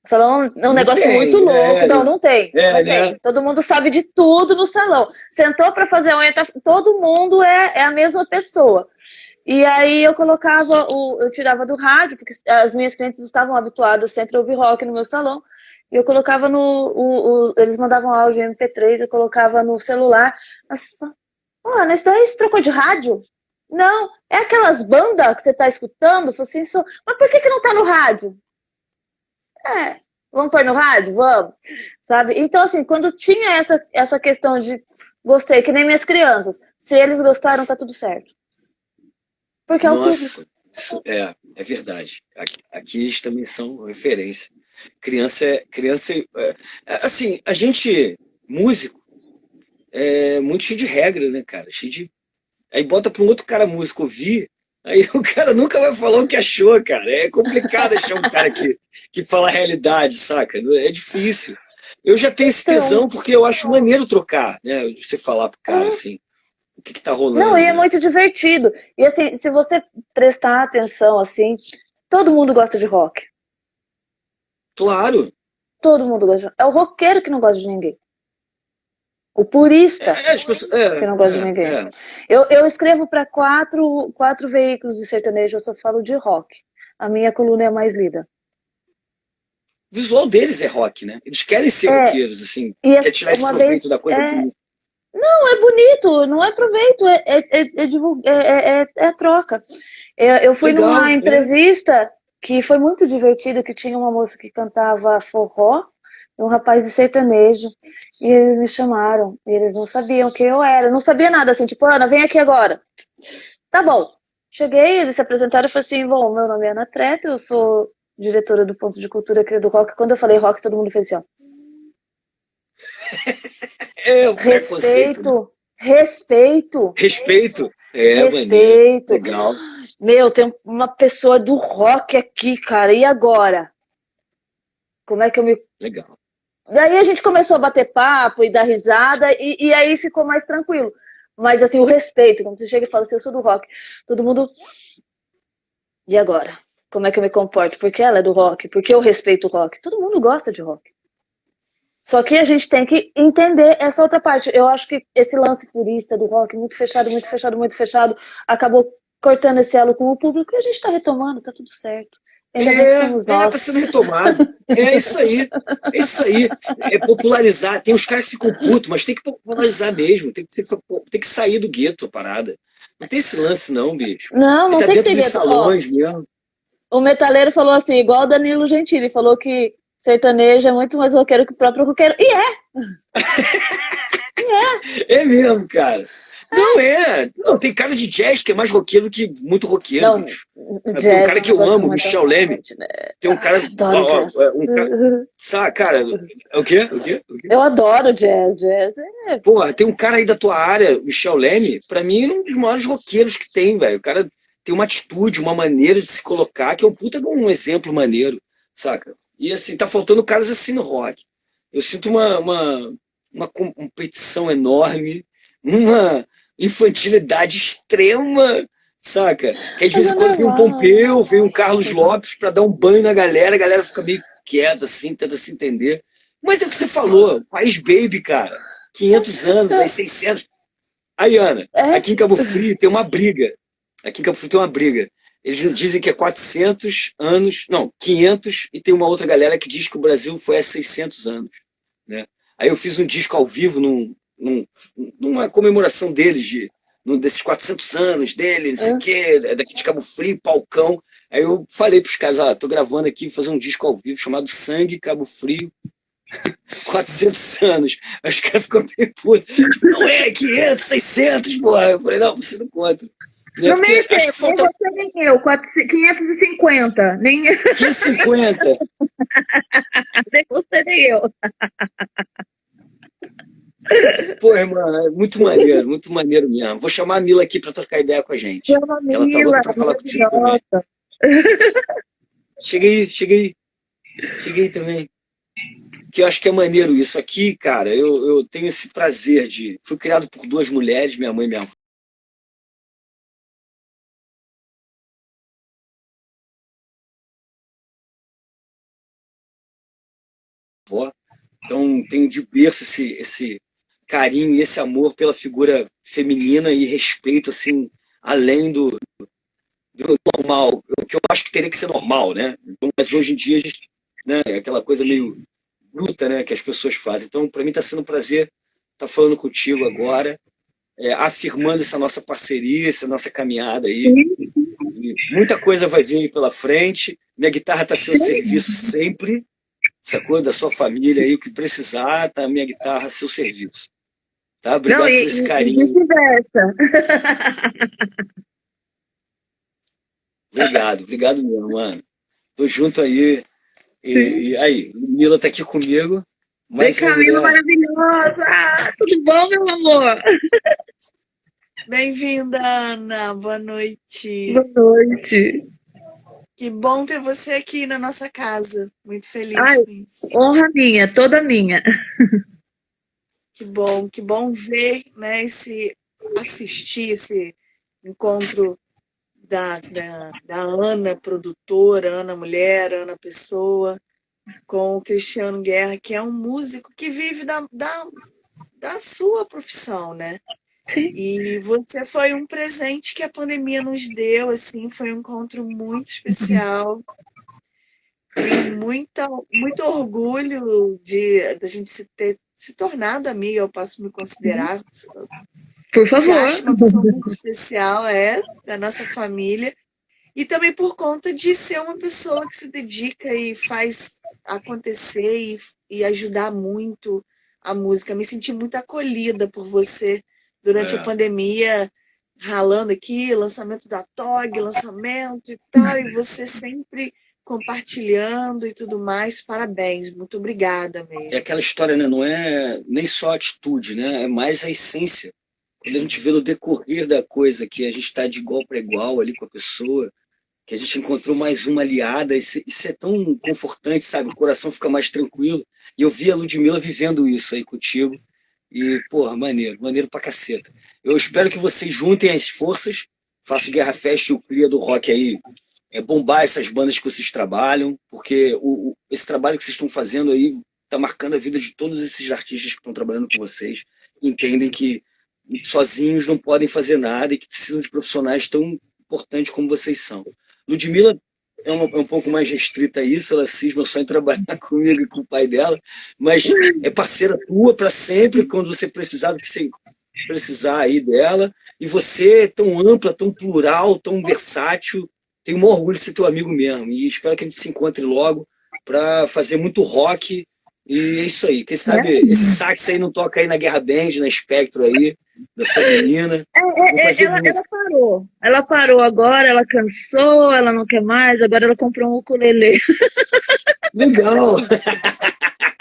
O salão é um Não negócio muito tem, louco. Não, não tem. Não né? tem. Todo mundo sabe de tudo no salão. Sentou para fazer a unha, todo mundo é a mesma pessoa. E aí eu colocava, eu tirava do rádio, porque as minhas clientes estavam habituadas sempre a ouvir rock no meu salão. E eu colocava eles mandavam áudio MP3, eu colocava no celular. Mas, Ana, isso daí você trocou de rádio? Não, é aquelas bandas que você está escutando? Eu falei assim, mas por que não tá no rádio? Vamos pôr no rádio? Vamos. Sabe? Então, assim, quando tinha essa questão de gostei, que nem minhas crianças, se eles gostaram, tá tudo certo. Porque é o público. Nossa, isso é verdade. Aqui eles também são referência. Assim, a gente, músico, é muito cheio de regra, né, cara? Cheio de. Aí bota para um outro cara músico ouvir, aí o cara nunca vai falar o que achou, cara. É complicado achar um cara que fala a realidade, saca? É difícil. Eu já tenho esse Então, tesão porque eu acho maneiro trocar, né? Você falar pro cara assim, o que tá não, e rolando, é né? muito divertido. E assim, se você prestar atenção, assim, todo mundo gosta de rock. Claro. Todo mundo gosta de rock. É o roqueiro que não gosta de ninguém. O purista As pessoas, que não gosta de ninguém. é. Eu escrevo para quatro veículos de sertanejo, eu só falo de rock. A minha coluna é a mais lida. O visual deles é rock, né? Eles querem ser É, roqueiros, assim, e quer tirar esse uma proveito vez. da coisa bonita. Não, é bonito, não é proveito, é troca. Eu fui numa Legal, entrevista que foi muito divertido, que tinha uma moça que cantava forró e um rapaz de sertanejo. E eles me chamaram, e eles não sabiam quem eu era. Eu não sabia nada, assim, tipo, Ana, vem aqui agora. Tá bom. Cheguei, eles se apresentaram e falei assim, bom, meu nome é Ana Treta, eu sou diretora do Ponto de Cultura Cria do Rock. Quando eu falei rock, todo mundo fez assim, ó. é o preconceito, né? Respeito, respeito, Respeito, maneiro, respeito. legal, Meu, tem uma pessoa do rock aqui, cara, e agora? Como é que eu me. legal. Daí a gente começou a bater papo e dar risada, e aí ficou mais tranquilo. Mas assim, o respeito, quando você chega e fala assim, eu sou do rock, todo mundo. E agora? Como é que eu me comporto? Porque ela é do rock, porque eu respeito o rock. Todo mundo gosta de rock. Só que a gente tem que entender essa outra parte. Eu acho que esse lance purista do rock, muito fechado, muito fechado, muito fechado, acabou cortando esse elo com o público e a gente está retomando, tá tudo certo. Ainda bem que somos Tá nós. sendo retomado. É isso aí, é isso aí. É popularizar. Tem uns caras que ficam putos, mas tem que popularizar mesmo. Tem que sair do gueto a parada. Não tem esse lance, não, bicho. Não, Ele não tá tem que dentro ter dos gueto. Ó, salões mesmo. o metaleiro falou assim, igual o Danilo Gentili, falou que sertanejo é muito mais roqueiro que o próprio roqueiro. E É mesmo, cara. Não é. Não, tem cara de jazz que é mais roqueiro que muito roqueiro, não, bicho. Sabe, tem um jazz cara é um que eu negócio amo, muito à Michel Leme. parte, né? Tem um cara. Adoro Ó, jazz. um cara. Sabe, cara, é o quê? O quê? O quê? Eu adoro jazz, jazz. É. Porra, tem um cara aí da tua área, Michel Leme, pra mim é um dos maiores roqueiros que tem, velho. O cara tem uma atitude, uma maneira de se colocar, que é um puta de um exemplo maneiro, saca? E assim, tá faltando caras assim no rock. Eu sinto uma competição enorme, uma infantilidade extrema, saca? Que aí, de Mas vez é em quando vem um normal. Pompeu, vem um Carlos Lopes pra dar um banho na galera, a galera fica meio quieta assim, tenta se entender. Mas é o que você falou, País Baby, cara. 500 anos, aí 600. Aí, Ana, É, aqui em Cabo Frio tem uma briga. Aqui em Cabo Frio tem uma briga. Eles dizem que é 400 anos, não, 500, e tem uma outra galera que diz que o Brasil foi há 600 anos. Né? Aí eu fiz um disco ao vivo numa comemoração deles, desses 400 anos dele, não sei o é. quê, daqui de Cabo Frio, palcão. Aí eu falei pros caras, tô gravando aqui, vou fazer um disco ao vivo chamado Sangue Cabo Frio, 400 anos. Aí os caras ficam meio putos. Tipo, não é 500, 600, porra. Eu falei, não, você não conta. Né? No Porque meio acho tempo, que nem falta você nem eu, 550, nem, 550. nem você nem eu. Pô, irmã, é muito maneiro mesmo. Vou chamar a Mila aqui pra trocar ideia com a gente. Chama Que ela tá louca Mila, pra falar contigo também. maravilhosa. Chega aí, chega aí. Chega aí também. Que eu acho que é maneiro isso aqui, cara. Eu tenho esse prazer de. Fui criado por duas mulheres, minha mãe e minha avó. Então tenho de berço esse carinho e esse amor pela figura feminina e respeito, assim, além do normal. O que eu acho que teria que ser normal, né? Então, mas hoje em dia, a gente, né, é aquela coisa meio bruta, né, que as pessoas fazem. Então, para mim está sendo um prazer estar falando contigo agora, afirmando essa nossa parceria, essa nossa caminhada aí. E muita coisa vai vir aí pela frente. Minha guitarra está a seu serviço sempre, sacou? Da sua família aí, o que precisar, tá a minha guitarra a seu serviço. Tá? Não, Obrigado por esse e carinho. vice-versa. Obrigado, obrigado mesmo, mano. Tô junto aí. E aí, Mila tá aqui comigo, Oi, mais uma Camila mulher. maravilhosa! Tudo bom, meu amor? Bem-vinda, Ana. Boa noite. Boa noite. Que bom ter você aqui na nossa casa. Muito feliz Ai, com isso. honra minha, toda minha. Que bom ver, né, assistir esse encontro da Ana, produtora, Ana mulher, Ana pessoa, com o Cristiano Guerra, que é um músico que vive da sua profissão, né? Sim. E você foi um presente que a pandemia nos deu, assim, foi um encontro muito especial. Tenho muito orgulho de da gente ter se tornado amiga, eu posso me considerar. Por Te favor. acho uma pessoa muito especial, da nossa família. E também por conta de ser uma pessoa que se dedica e faz acontecer e ajudar muito a música. Me senti muito acolhida por você durante a É, pandemia, ralando aqui, lançamento da TOG, lançamento e tal, e você sempre compartilhando e tudo mais. Parabéns, muito obrigada é mesmo. aquela história, né? Não é nem só a atitude, né? É mais a essência. Quando a gente vê no decorrer da coisa que a gente está de igual para igual ali com a pessoa, que a gente encontrou mais uma aliada, isso é tão confortante, sabe? O coração fica mais tranquilo. E eu vi a Ludmilla vivendo isso aí contigo. E, porra, maneiro, maneiro pra caceta. Eu espero que vocês juntem as forças, façam o Guerra Fest e o Cria do Rock aí, bombar essas bandas que vocês trabalham, porque esse trabalho que vocês estão fazendo aí tá marcando a vida de todos esses artistas que estão trabalhando com vocês, entendem que sozinhos não podem fazer nada e que precisam de profissionais tão importantes como vocês são. Ludmilla é um pouco mais restrita a isso, ela cisma só em trabalhar comigo e com o pai dela, mas é parceira tua para sempre, quando você precisar do que você precisar aí dela, e você é tão ampla, tão plural, tão versátil, tenho um orgulho de ser teu amigo mesmo, e espero que a gente se encontre logo para fazer muito rock, e é isso aí, quem sabe esse sax aí não toca aí na Guerra Band, na Espectro aí, da sua menina, vamos fazer Ela música. parou. Ela parou agora, ela cansou, ela não quer mais, agora ela comprou um ukulele. Legal,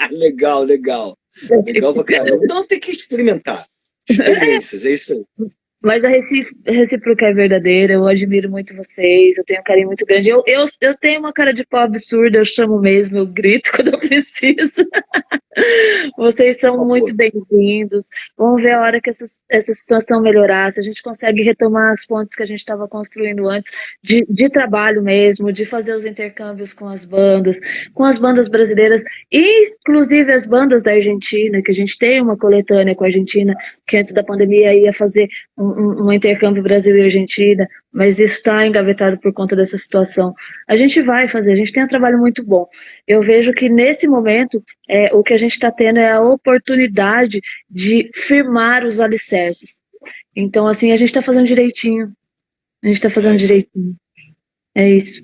legal, legal. Legal pra caramba. Não, tem que experimentar. Experiências, é isso aí. Mas a recíproca é verdadeira, eu admiro muito vocês, eu tenho um carinho muito grande. Eu tenho uma cara de pau absurda, eu chamo mesmo, eu grito quando eu preciso. Vocês são muito bem-vindos. Vamos ver a hora que essa situação melhorar, se a gente consegue retomar as pontes que a gente estava construindo antes, de trabalho mesmo, de fazer os intercâmbios com as bandas brasileiras, inclusive as bandas da Argentina, que a gente tem uma coletânea com a Argentina, que antes da pandemia ia fazer um intercâmbio Brasil e Argentina, mas isso está engavetado por conta dessa situação. A gente vai fazer, a gente tem um trabalho muito bom. Eu vejo que nesse momento, o que a gente está tendo é a oportunidade de firmar os alicerces. Então, assim, a gente está fazendo direitinho. A gente está fazendo direitinho. É isso.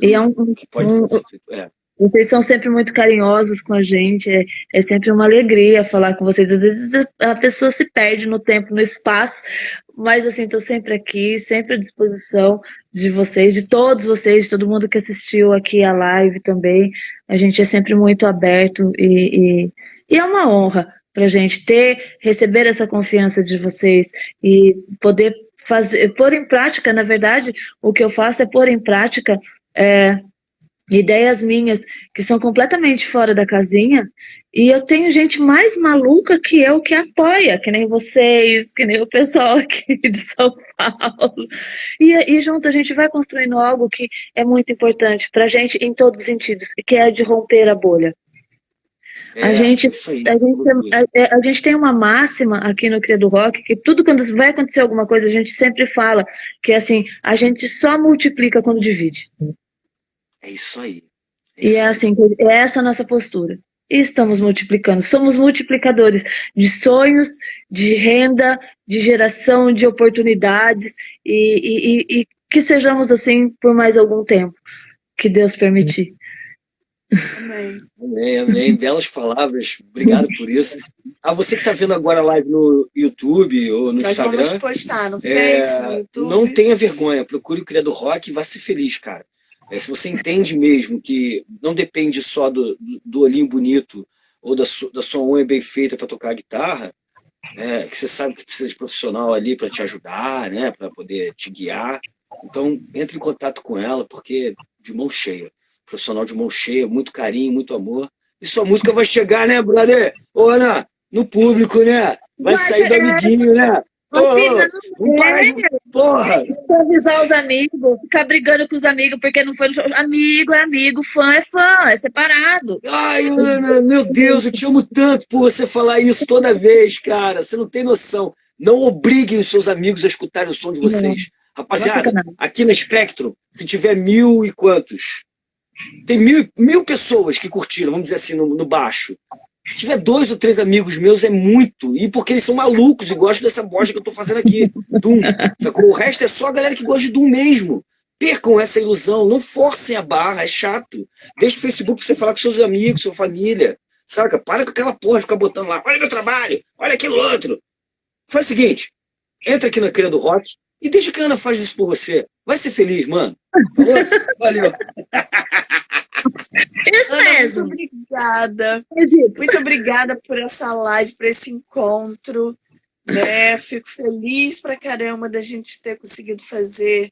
E é que pode fazer feito. Vocês são sempre muito carinhosos com a gente, é sempre uma alegria falar com vocês. Às vezes a pessoa se perde no tempo, no espaço, mas assim, estou sempre aqui, sempre à disposição de vocês, de todos vocês, de todo mundo que assistiu aqui a live também. A gente é sempre muito aberto e é uma honra para a gente receber essa confiança de vocês e poder pôr em prática, na verdade, o que eu faço é pôr em prática ideias minhas que são completamente fora da casinha, e eu tenho gente mais maluca que eu que apoia, que nem vocês, que nem o pessoal aqui de São Paulo. E junto a gente vai construindo algo que é muito importante pra gente em todos os sentidos, que é de romper a bolha. A gente, isso aí. a gente tem uma máxima aqui no Cria do Rock, que tudo quando vai acontecer alguma coisa, a gente sempre fala que assim, a gente só multiplica quando divide. É isso aí. E é assim, é essa a nossa postura. E estamos multiplicando. Somos multiplicadores de sonhos, de renda, de geração de oportunidades e que sejamos assim por mais algum tempo, que Deus permitir. Amém. Amém, amém. Belas palavras. Obrigado por isso. Você que está vendo agora a live no YouTube ou no Instagram. Nós vamos postar no Face, no YouTube. Não tenha vergonha. Procure o Cria do Rock e vá ser feliz, cara. Se você entende mesmo que não depende só do olhinho bonito ou da sua unha bem feita para tocar a guitarra, que você sabe que precisa de profissional ali para te ajudar, né, para poder te guiar. Então, entre em contato com ela, porque de mão cheia. Profissional de mão cheia, muito carinho, muito amor. E sua música vai chegar, né, brother? Ô, Ana, no público, né? Vai sair do amiguinho, né? Vamos parar de... Porra! Escravizar os amigos, ficar brigando com os amigos porque não foi no show. Amigo é amigo, fã, é separado. Ai, Ana, meu Deus, eu te amo tanto por você falar isso toda vez, cara. Você não tem noção. Não obriguem os seus amigos a escutarem o som de vocês. Rapaziada, aqui na Spectrum, se tiver 1000 e quantos? Tem mil pessoas que curtiram, vamos dizer assim, no baixo. Se tiver 2 ou 3 amigos meus, é muito. E porque eles são malucos e gostam dessa bosta que eu tô fazendo aqui. Doom. Sacou? O resto é só a galera que gosta de Doom mesmo. Percam essa ilusão. Não forcem a barra. É chato. Deixa o Facebook pra você falar com seus amigos, sua família. Saca? Para com aquela porra de ficar botando lá. Olha meu trabalho. Olha aquilo outro. Faz o seguinte. Entra aqui na Cria do Rock e deixa que a Ana faz isso por você. Vai ser feliz, mano. Valeu. Isso Ana, mesmo. muito obrigada. Muito obrigada por essa live, por esse encontro. Né? Fico feliz pra caramba da gente ter conseguido fazer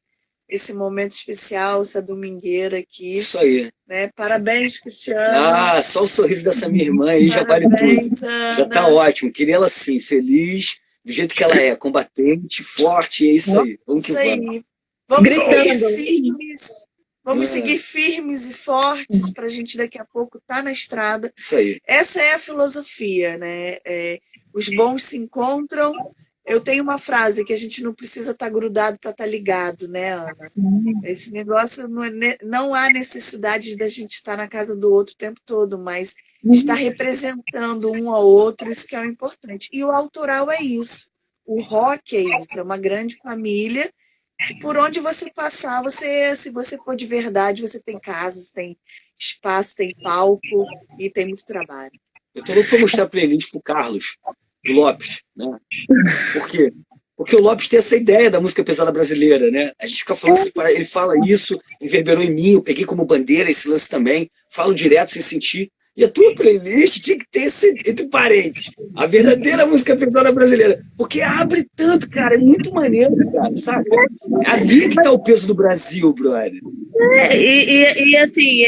esse momento especial, essa domingueira aqui. Isso aí. Né? Parabéns, Cristiano. Só o sorriso dessa minha irmã aí já vale tudo. Ana. Já tá ótimo. Queria ela assim, feliz, do jeito que ela é, combatente, forte, é isso aí. Vamos que vamos. Vamos seguir firmes. Vamos seguir firmes e fortes para a gente daqui a pouco estar na estrada. Isso aí. Essa é a filosofia, né? Os bons se encontram. Eu tenho uma frase que a gente não precisa estar grudado para estar ligado, né, Ana? Esse negócio não há necessidade da gente estar na casa do outro o tempo todo, mas estar representando um ao outro, isso que é o importante. E o autoral é isso. O rock é isso, é uma grande família. E por onde você passar, se você for de verdade, você tem casas, tem espaço, tem palco e tem muito trabalho. Eu tô louco pra mostrar a playlist pro Carlos, do Lopes, né? Por quê? Porque o Lopes tem essa ideia da música pesada brasileira, né? A gente fica falando, ele fala isso, reverberou em mim, eu peguei como bandeira esse lance também, falo direto sem sentir. E a tua playlist tinha que ter, entre parênteses, a verdadeira música pesada brasileira. Porque abre tanto, cara. É muito maneiro, cara, sabe? É ali que tá o peso do Brasil, brother. E assim,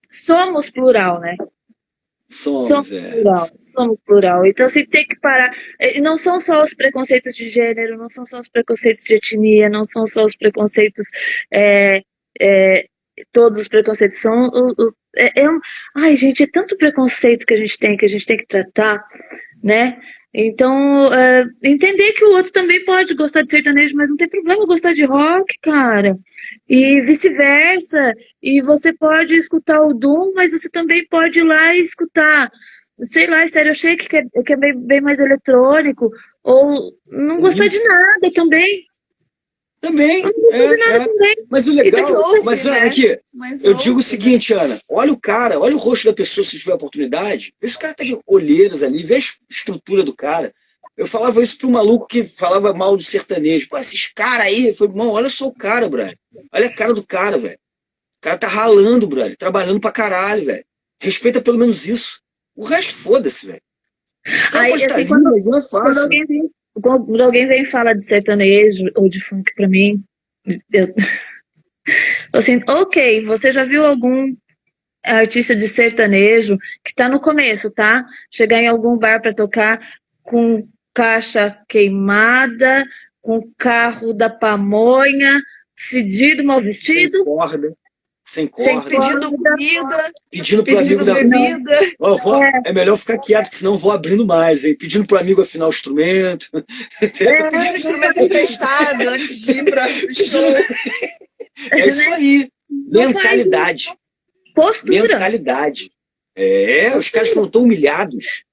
somos plural, né? Somos plural. Então, assim, tem que parar. Não são só os preconceitos de gênero, não são só os preconceitos de etnia, não são só os preconceitos... todos os preconceitos são... Ai, gente, é tanto preconceito que a gente tem que tratar, né? Então, entender que o outro também pode gostar de sertanejo, mas não tem problema gostar de rock, cara. E vice-versa. E você pode escutar o Doom, mas você também pode ir lá e escutar, sei lá, Stereo Shake, que é bem mais eletrônico. Ou não gostar de nada também. Também, Mas o legal, mas Ana, aqui, eu digo o seguinte, Ana, olha o cara, olha o rosto da pessoa se tiver oportunidade, vê se o cara tá de olheiras ali, vê a estrutura do cara. Eu falava isso pro maluco que falava mal do sertanejo. Pô, esses caras aí, foi, irmão, olha só o cara, brother. Olha a cara do cara, velho. O cara tá ralando, brother, trabalhando pra caralho, velho. Respeita pelo menos isso. O resto, foda-se, velho. Aí, assim, quando alguém vem falar de sertanejo ou de funk pra mim, eu assim, ok, você já viu algum artista de sertanejo que tá no começo, tá? Chegar em algum bar pra tocar com caixa queimada, com carro da pamonha, fedido, mal vestido. Sem corda. Pedindo comida. Pedindo pro amigo da bebida. É melhor ficar quieto, que senão eu vou abrindo mais, hein? Pedindo pro amigo afinar o instrumento. Pedindo instrumento emprestado antes de ir para o show. É isso aí. Mentalidade. Postura. Mentalidade. Os caras foram tão humilhados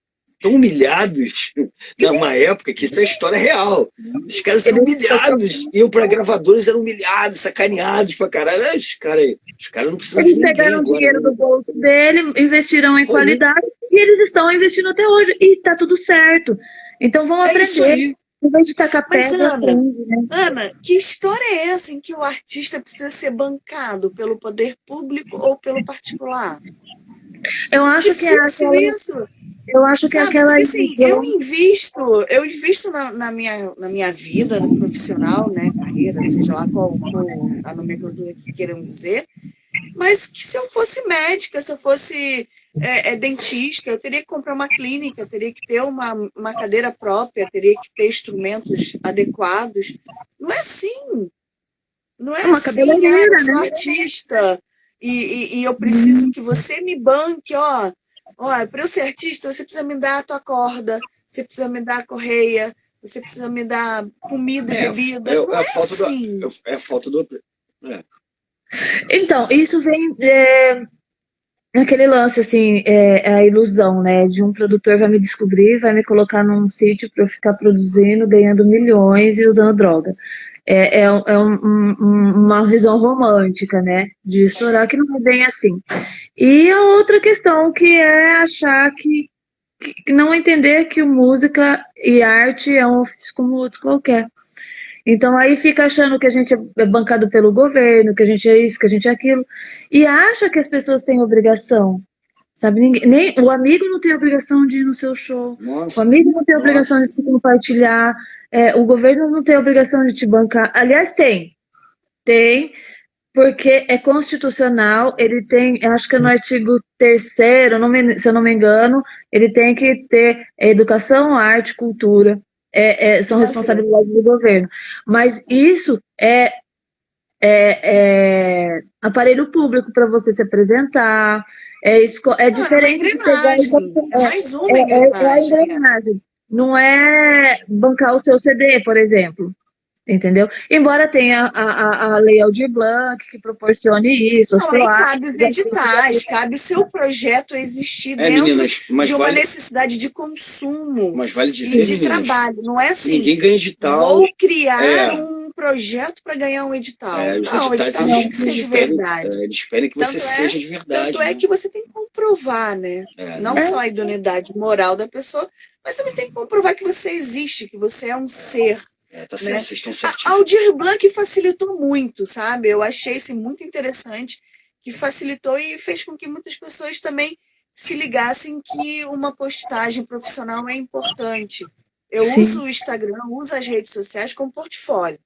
numa época que isso é história real. Os caras eram humilhados, iam para gravadores, eram humilhados, sacaneados pra caralho. Os caras não precisam de ninguém. Eles pegaram dinheiro do bolso dele, investiram em qualidade e eles estão investindo até hoje e tá tudo certo. Então vão aprender. Em vez de tacar pedra, aprende, né? Ana, que história é essa em que o artista precisa ser bancado pelo poder público ou pelo particular? Eu acho que é isso. Eu acho que é aquela. Assim, eu invisto na minha vida, no profissional, né, carreira, seja lá qual a nomenclatura que queiram dizer, mas que se eu fosse médica, se eu fosse dentista, eu teria que comprar uma clínica, teria que ter uma cadeira própria, teria que ter instrumentos adequados. Não é assim. Não é uma assim, cabeleireira, eu sou artista e eu preciso que você me banque, ó. Olha, para eu ser artista, você precisa me dar a tua corda, você precisa me dar a correia, você precisa me dar comida e bebida. É a falta do... Então, isso vem naquele lance, assim, a ilusão, né? De um produtor vai me descobrir, vai me colocar num sítio para eu ficar produzindo, ganhando milhões e usando droga. Uma visão romântica, né? De estourar, que não é bem assim. E a outra questão que é achar que não entender que música e arte é um ofício como outro qualquer. Então aí fica achando que a gente é bancado pelo governo, que a gente é isso, que a gente é aquilo, e acha que as pessoas têm obrigação. Sabe, nem o amigo não tem obrigação de ir no seu show, o amigo não tem obrigação de te compartilhar, o governo não tem obrigação de te bancar. Aliás, tem, porque é constitucional, ele tem, acho que é no artigo 3º, se eu não me engano, ele tem que ter educação, arte, cultura, são responsabilidades do governo. Mas isso é aparelho público para você se apresentar, diferente de pegar a engrenagem. Não é bancar o seu CD, por exemplo. Entendeu? Embora tenha a Lei Aldir Blanc que proporcione isso. Cabe os editais, cabe o seu projeto existir dentro de uma necessidade de consumo e de trabalho. Não é assim, ninguém ganha edital. Vou criar um projeto para ganhar um edital. Não, o edital tem que ser de verdade. Eles esperem que você seja de verdade. Tanto é que você tem que comprovar, né? Não só a idoneidade moral da pessoa, mas também você tem que comprovar que você existe, que você é um ser. Tá certo, vocês estão certinhos. A Aldir Blanc facilitou muito, sabe? Eu achei isso muito interessante, que facilitou e fez com que muitas pessoas também se ligassem que uma postagem profissional é importante. Eu uso o Instagram, uso as redes sociais como portfólio.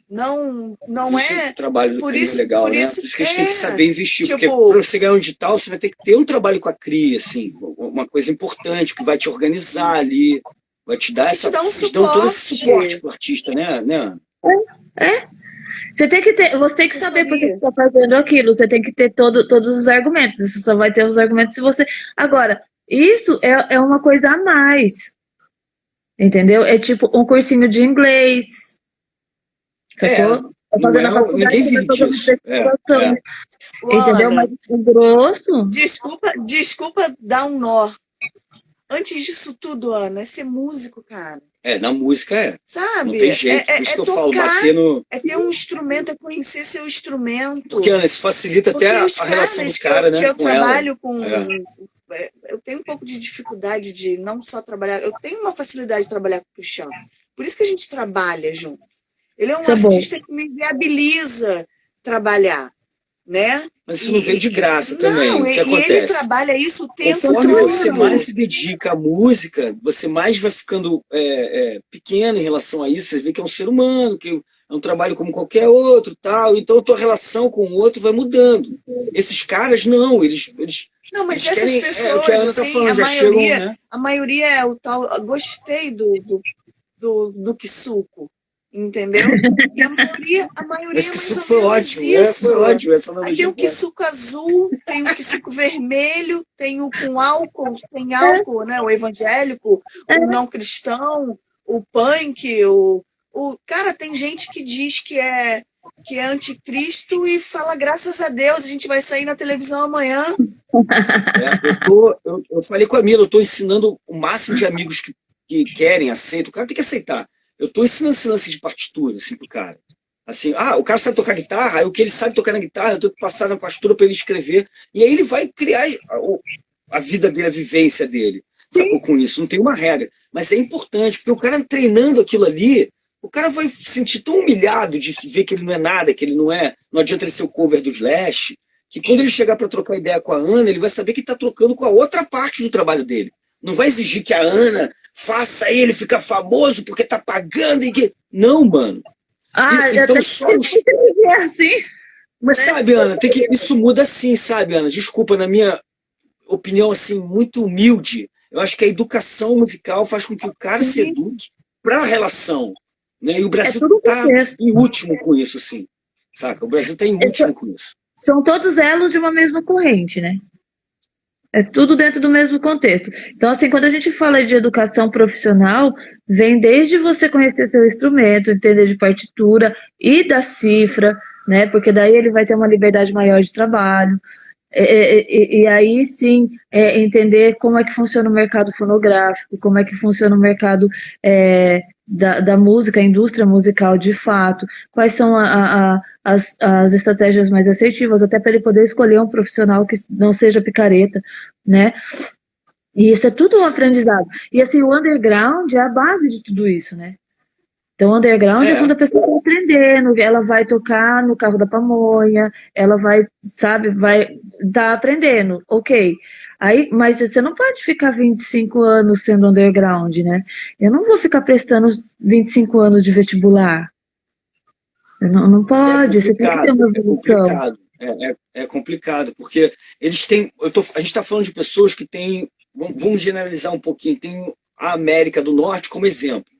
Não é... trabalho por isso, legal, por né? isso, por isso que a gente tem que saber investir, porque para você ganhar um digital, você vai ter que ter um trabalho com a CRI, assim, uma coisa importante, que vai te organizar ali, vai te dar todo esse suporte pro artista, né? Você tem que saber por que você está fazendo aquilo, você tem que ter todos os argumentos, você só vai ter os argumentos se você... Agora, isso é uma coisa a mais, entendeu? É tipo um cursinho de inglês, sacou? Fazendo a faculdade, ninguém vive disso. Entendeu? Mas o grosso... Desculpa dar um nó. Antes disso tudo, Ana, é ser músico, cara. Na música não Sabe? tem jeito. Por isso que eu falo, tocar, bater no. é ter um instrumento, é conhecer seu instrumento. Porque, Ana, isso facilita Porque até os a relação caras dos caras, né? que eu com trabalho ela. com. Eu tenho um pouco de dificuldade de não só trabalhar. Eu tenho uma facilidade de trabalhar com o Cristiano. Por isso que a gente trabalha junto. Ele é um Isso é bom. artista que me viabiliza trabalhar, né? Mas isso não veio de graça também. Não, O que e acontece? ele trabalha isso o tempo Conforme você todo. mais se dedica à música, você mais vai ficando pequeno em relação a isso. Você vê que é um ser humano, que é um trabalho como qualquer outro, tal. Então a tua relação com o outro vai mudando. Esses caras não, eles Não, mas eles essas querem, pessoas, o que a Ana tá assim, falando, já chegam, né? a maioria é o tal. Eu gostei do Kisuko, entendeu? E a maioria Esse é que mais suco ou foi menos ótimo, isso. foi ótimo essa Aí tem analogia. o Kisuko azul, tem o Kisuko vermelho, tem o com álcool, tem álcool, né? O evangélico, o não cristão, o punk, Cara, tem gente que diz que é anticristo e fala, graças a Deus, a gente vai sair na televisão amanhã. Eu falei com a Mila, eu estou ensinando o máximo de amigos que querem, aceitam. O cara tem que aceitar. Eu estou ensinando esse lance de partitura, assim, pro cara. Assim, o cara sabe tocar guitarra, aí o que ele sabe tocar na guitarra, eu tenho que passar na partitura para ele escrever. E aí ele vai criar a vida dele, a vivência dele. Sacou com isso? Não tem uma regra. Mas é importante, porque o cara treinando aquilo ali, o cara vai se sentir tão humilhado de ver que ele não é nada, que ele não adianta ele ser o cover do Slash, que quando ele chegar para trocar ideia com a Ana, ele vai saber que está trocando com a outra parte do trabalho dele. Não vai exigir que a Ana faça ele ficar famoso porque tá pagando e que... Não, mano. Então só assim. Mas sabe, Ana, isso muda assim, sabe, Ana? Desculpa, na minha opinião, assim, muito humilde, eu acho que a educação musical faz com que o cara se eduque para a relação. Né? E o Brasil está em último com isso, assim. Saca? O Brasil está em último com isso. São todos elos de uma mesma corrente, né? É tudo dentro do mesmo contexto. Então, assim, quando a gente fala de educação profissional, vem desde você conhecer seu instrumento, entender de partitura e da cifra, né? Porque daí ele vai ter uma liberdade maior de trabalho. E aí sim entender como é que funciona o mercado fonográfico, como é que funciona o mercado da música, a indústria musical de fato, quais são as estratégias mais assertivas, até para ele poder escolher um profissional que não seja picareta, né? E isso é tudo um aprendizado. E assim, o underground é a base de tudo isso, né? Então, underground é quando a pessoa está aprendendo, ela vai tocar no carro da pamonha, ela vai tá aprendendo, ok. Aí, mas você não pode ficar 25 anos sendo underground, né? Eu não vou ficar prestando 25 anos de vestibular. Não pode, você tem que ter uma evolução. É complicado, porque eles têm. A gente está falando de pessoas que têm. Vamos generalizar um pouquinho, tem a América do Norte como exemplo,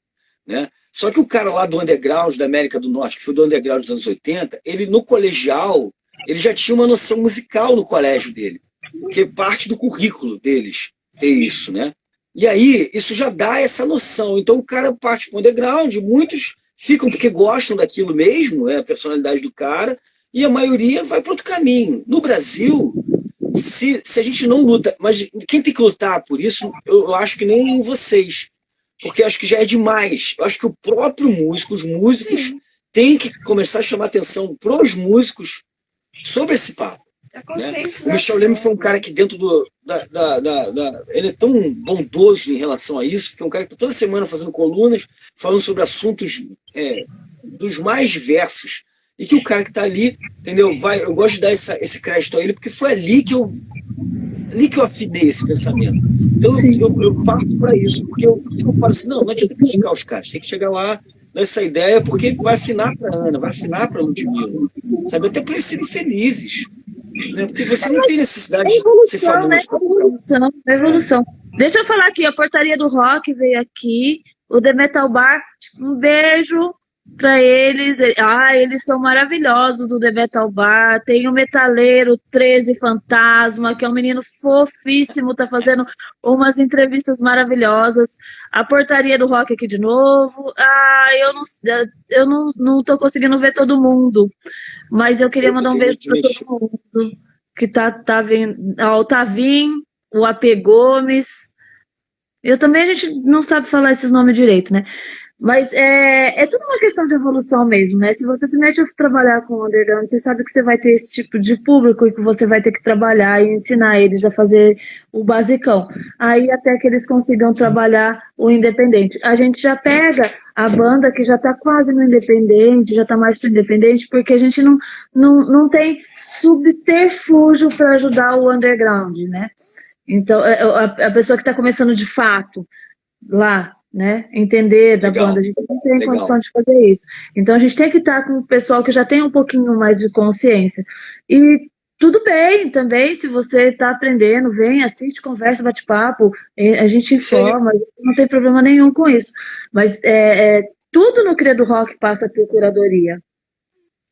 né? Só que o cara lá do underground da América do Norte, que foi do underground dos anos 80, ele no colegial, ele já tinha uma noção musical no colégio dele, porque parte do currículo deles é isso, né? E aí, isso já dá essa noção. Então o cara parte para o underground, muitos ficam porque gostam daquilo mesmo, a personalidade do cara, e a maioria vai para outro caminho. No Brasil, se a gente não luta, mas quem tem que lutar por isso, eu acho que nem vocês. Porque acho que já é demais. Eu acho que o próprio músico, os músicos, têm que começar a chamar atenção para os músicos sobre esse papo. Né? O Michel Leme foi um cara que dentro ele é tão bondoso em relação a isso, porque é um cara que está toda semana fazendo colunas, falando sobre assuntos dos mais diversos. E que o cara que está ali, entendeu? Eu gosto de dar esse crédito a ele, porque foi ali que eu afinei esse pensamento. Então eu parto para isso, porque eu falo assim, não adianta criticar os caras, tem que chegar lá nessa ideia, porque vai afinar para a Ana, vai afinar para a Ludmilla, sabe? Até para eles serem felizes. Né? Porque você não tem necessidade de ser famoso. Né? Evolução. Deixa eu falar aqui, a Portaria do Rock veio aqui, o The Metal Bar, um beijo para eles. Eles são maravilhosos, o The Metal Bar. Tem o Metaleiro 13 Fantasma, que é um menino fofíssimo, tá fazendo umas entrevistas maravilhosas. A Portaria do Rock aqui de novo. Eu não tô conseguindo ver todo mundo, mas eu queria mandar um beijo para todo mundo que tá vindo. O Tavinho, o AP Gomes, Eu também, a gente não sabe falar esses nomes direito, né? Mas é tudo uma questão de evolução mesmo, né? Se você se mete a trabalhar com o underground, você sabe que você vai ter esse tipo de público e que você vai ter que trabalhar e ensinar eles a fazer o basicão. Aí até que eles consigam trabalhar o independente. A gente já pega a banda que já está quase no independente, já está mais para independente, porque a gente não tem subterfúgio para ajudar o underground, né? Então, a pessoa que está começando de fato lá, né? Entender da banda, Legal, a gente não tem legal. condição de fazer isso. Então a gente tem que estar com o pessoal que já tem um pouquinho mais de consciência. E tudo bem também, se você está aprendendo, vem, assiste, conversa, bate papo, a gente Isso aí. informa, não tem problema nenhum com isso. Mas tudo no Cria do Rock passa por curadoria.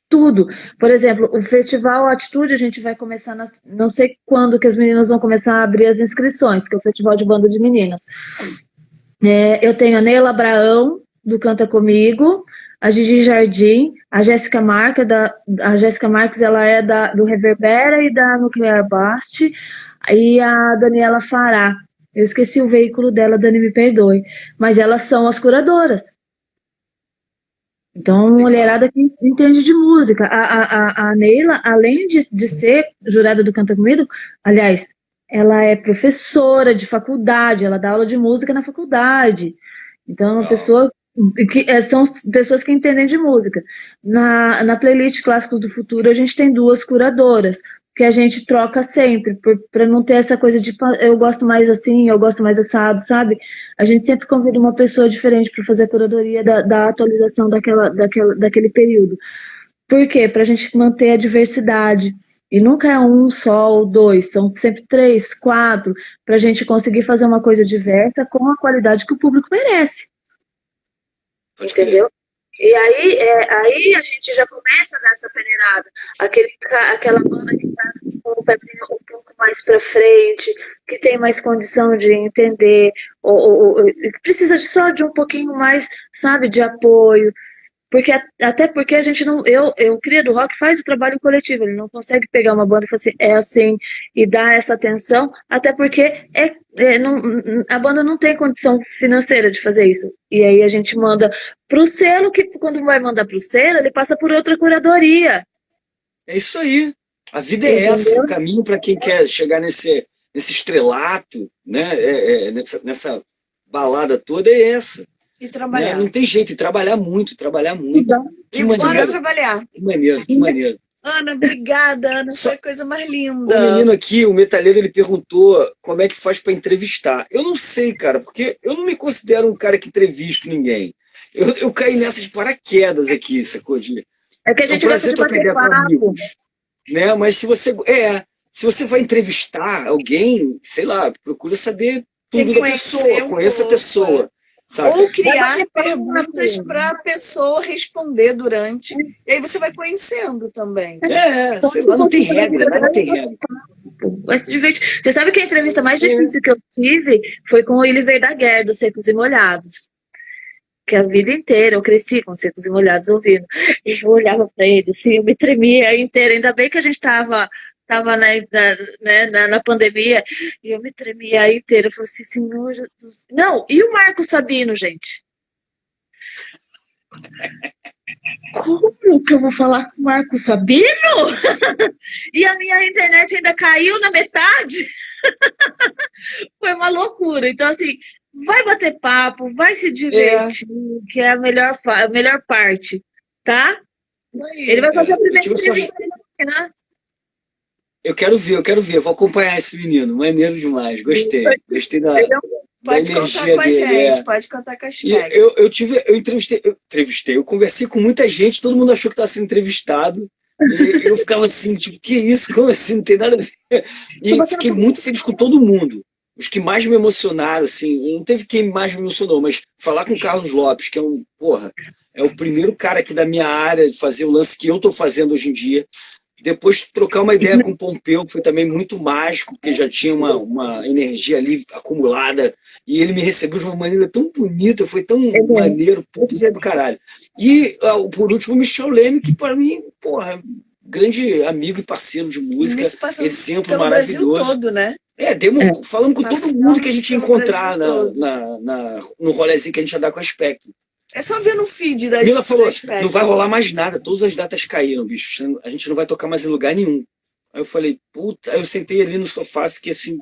Tudo. Por exemplo, o Festival Atitude, a gente vai começar, não sei quando que as meninas vão começar a abrir as inscrições, que é o Festival de Banda de Meninas. Eu tenho a Neila Abraão, do Canta Comigo, a Gigi Jardim, a Jéssica Marques, ela é do Reverbera e da Nuclear Blast, e a Daniela Fará. Eu esqueci o veículo dela, Dani, me perdoe. Mas elas são as curadoras. Então, mulherada que entende de música. A Neila, além de ser jurada do Canta Comigo, aliás, ela é professora de faculdade, ela dá aula de música na faculdade. Então, é uma pessoa que são pessoas que entendem de música. Na playlist Clássicos do Futuro, a gente tem 2 curadoras, que a gente troca sempre, para não ter essa coisa de eu gosto mais assim, eu gosto mais assado, sabe? A gente sempre convida uma pessoa diferente para fazer a curadoria da atualização daquele período. Por quê? Para a gente manter a diversidade. E nunca é um só ou 2, são sempre 3, 4, para a gente conseguir fazer uma coisa diversa com a qualidade que o público merece. Entendeu? E aí a gente já começa nessa peneirada. Aquela banda que está com o pezinho um pouco mais para frente, que tem mais condição de entender, precisa só de um pouquinho mais, sabe, de apoio. Até porque a gente não. O Cria do Rock faz o trabalho coletivo, ele não consegue pegar uma banda e falar assim, é assim, e dar essa atenção, até porque a banda não tem condição financeira de fazer isso. E aí a gente manda pro selo, que quando vai mandar pro selo, ele passa por outra curadoria. É isso aí. A vida é essa, o caminho para quem quer chegar nesse estrelato, né? Nessa balada toda é essa. E trabalhar. Não tem jeito, e trabalhar muito. E bora trabalhar. Que maneiro. Ana, obrigada, Ana, foi a coisa mais linda. O menino aqui, o metaleiro, ele perguntou como é que faz para entrevistar. Eu não sei, cara, porque eu não me considero um cara que entrevisto ninguém. Eu caí nessa de paraquedas aqui, sacou? É que a gente gosta de bater papo. Né? Mas se você vai entrevistar alguém, sei lá, procura saber tudo da pessoa, conheça a pessoa. Sabe? Ou criar perguntas para a pessoa responder durante. E aí você vai conhecendo também. Sei lá, não tem regra, nada tem regra. Você sabe que a entrevista mais difícil que eu tive foi com o Willy Verdaguer, dos Secos e Molhados. Que a vida inteira eu cresci com Secos e Molhados ouvindo. E eu olhava para ele, assim, eu me tremia inteira. Ainda bem que a gente estava na pandemia, e eu me tremia inteira. Eu falei assim, Senhor Jesus. Não, e o Marco Sabino, gente? Como que eu vou falar com o Marco Sabino? E a minha internet ainda caiu na metade? Foi uma loucura. Então, assim, vai bater papo, vai se divertir, que é a melhor parte, tá? Ele vai fazer a primeira entrevista, né? Eu quero ver, vou acompanhar esse menino, maneiro demais, gostei da energia dele. Pode contar com a gente. Eu entrevistei, eu conversei com muita gente, todo mundo achou que estava sendo entrevistado, e eu ficava assim, tipo, que isso, como assim, não tem nada a ver. E fiquei muito feliz com todo mundo. Os que mais me emocionaram, assim, não teve quem mais me emocionou, mas falar com o Carlos Lopes, que é o primeiro cara aqui da minha área de fazer o lance que eu estou fazendo hoje em dia. Depois trocar uma ideia com o Pompeu foi também muito mágico, porque já tinha uma energia ali acumulada, e ele me recebeu de uma maneira tão bonita, foi tão maneiro, é do caralho. E, por último, o Michel Leme, que para mim, grande amigo e parceiro de música, exemplo maravilhoso. Brasil todo, né? Falamos com todo mundo que a gente ia encontrar Passamos pelo no rolezinho que a gente ia dar com a Spectrum. É só ver no feed da Mila falou, Spectrum. não vai rolar mais nada, todas as datas caíram, bicho. A gente não vai tocar mais em lugar nenhum. Aí eu falei, puta, aí eu sentei ali no sofá, fiquei assim,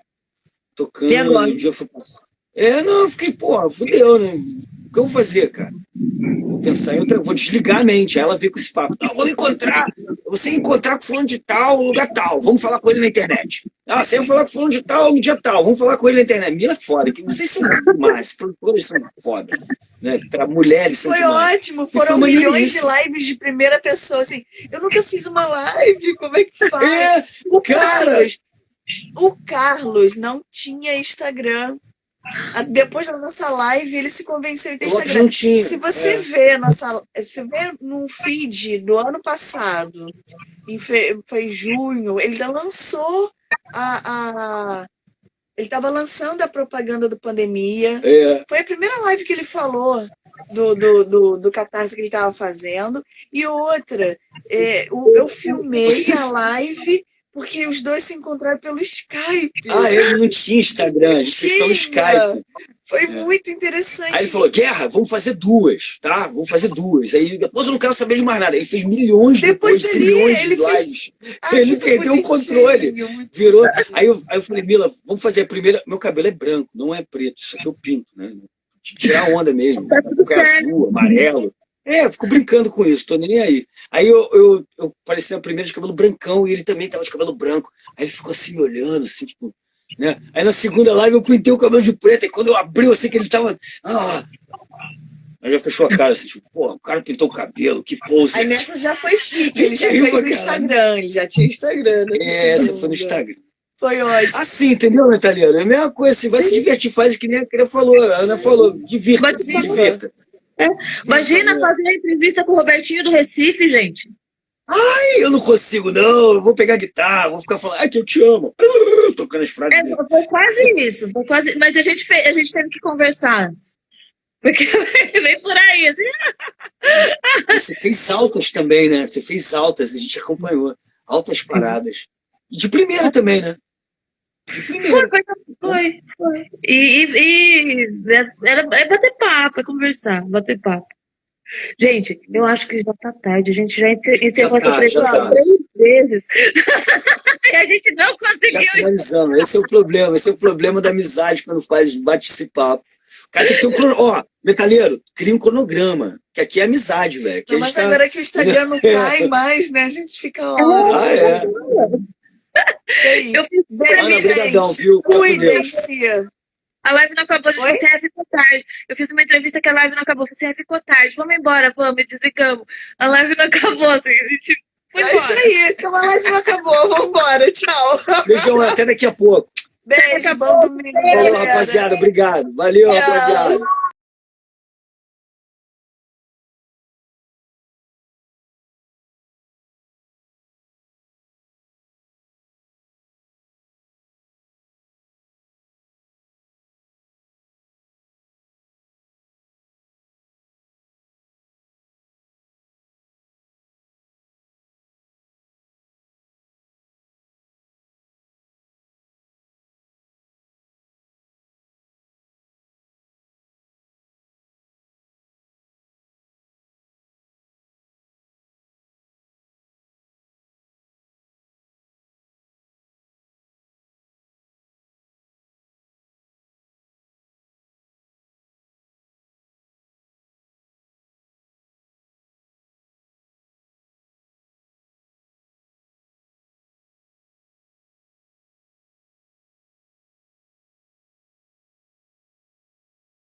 tocando, E agora? e um dia eu fui passar. Eu fiquei, porra, fudeu, né? O que eu vou fazer, cara? Vou pensar em outra, vou desligar a mente. Aí ela veio com esse papo. Não, vou encontrar, você encontrar com fulano de tal, lugar tal, vamos falar com ele na internet. Você vai falar com fulano de tal, no dia tal, vamos falar com ele na internet. Mila é foda, que vocês são demais, produtores são foda. Né? Para mulheres são Foi demais. ótimo, foram milhões de lives de primeira pessoa, assim, eu nunca fiz uma live, como é que faz? O Carlos não tinha Instagram. Depois da nossa live, ele se convenceu em ter Instagram. Se você vê no feed do ano passado, foi em junho, ele lançou ele estava lançando a propaganda do Pandemia. Foi a primeira live que ele falou do Catarse que ele estava fazendo. E outra, eu filmei a live porque os dois se encontraram pelo Skype. Ele não tinha Instagram, a gente fez pelo Skype. Foi muito interessante. Aí ele falou, Guerra, vamos fazer duas, tá? Vamos fazer duas. Aí depois eu não quero saber de mais nada. Ele fez milhões depois de milhões de lives. Ele perdeu o controle. Virou. Aí eu falei, Mila, vamos fazer a primeira. Meu cabelo é branco, não é preto. Isso aqui eu pinto, né? Tirar onda mesmo. Tá tudo certo. Azul, amarelo. Eu fico brincando com isso, tô nem aí. Aí eu apareci na primeira de cabelo brancão e ele também tava de cabelo branco. Aí ele ficou assim me olhando, assim, tipo, né? Aí na segunda live eu pintei o cabelo de preto e quando eu abri, eu sei que ele tava. Aí já fechou a cara, assim, tipo, pô, o cara pintou o cabelo, que pose. Aí nessa já foi chique, ele já fez no Instagram, ele já tinha Instagram. Essa foi no Instagram. Foi ótimo. Assim, entendeu, Nataliana? É a mesma coisa, assim, vai se divertir, faz que nem a Ana falou, divirta-se, divirta. Imagina fazer a entrevista com o Robertinho do Recife, gente. Eu não consigo, não. Eu vou pegar a guitarra, vou ficar falando, que eu te amo. Tocando as frases. Foi quase isso. Mas a gente teve que conversar antes. Porque vem por aí, assim. Você fez altas também, né? Você fez altas, a gente acompanhou. Altas paradas. E de primeira também, né? De primeira. Foi. E era bater papo, conversar, bater papo. Gente, eu acho que já tá tarde. A gente já encerrou essa entrevista 3 vezes. E a gente não conseguiu. Já finalizamos. Esse é o problema da amizade quando bate esse papo. O cara tem que ter um cronograma. Metaleiro, cria um cronograma. Que aqui é amizade, velho. Mas agora que o Instagram não cai mais, né? A gente fica horas. Eu fiz obrigadão, viu? Cuidem-se. A live não acabou, você ficou tarde. Eu fiz uma entrevista que a live não acabou, você ficou tarde. Vamos embora, vamos, desligamos. A live não acabou, assim, a gente foi embora. É isso aí, que a live não acabou, vamos embora, tchau. Beijão, até daqui a pouco. Beijo, bom domingo. Falou, rapaziada, obrigado. Valeu, rapaziada.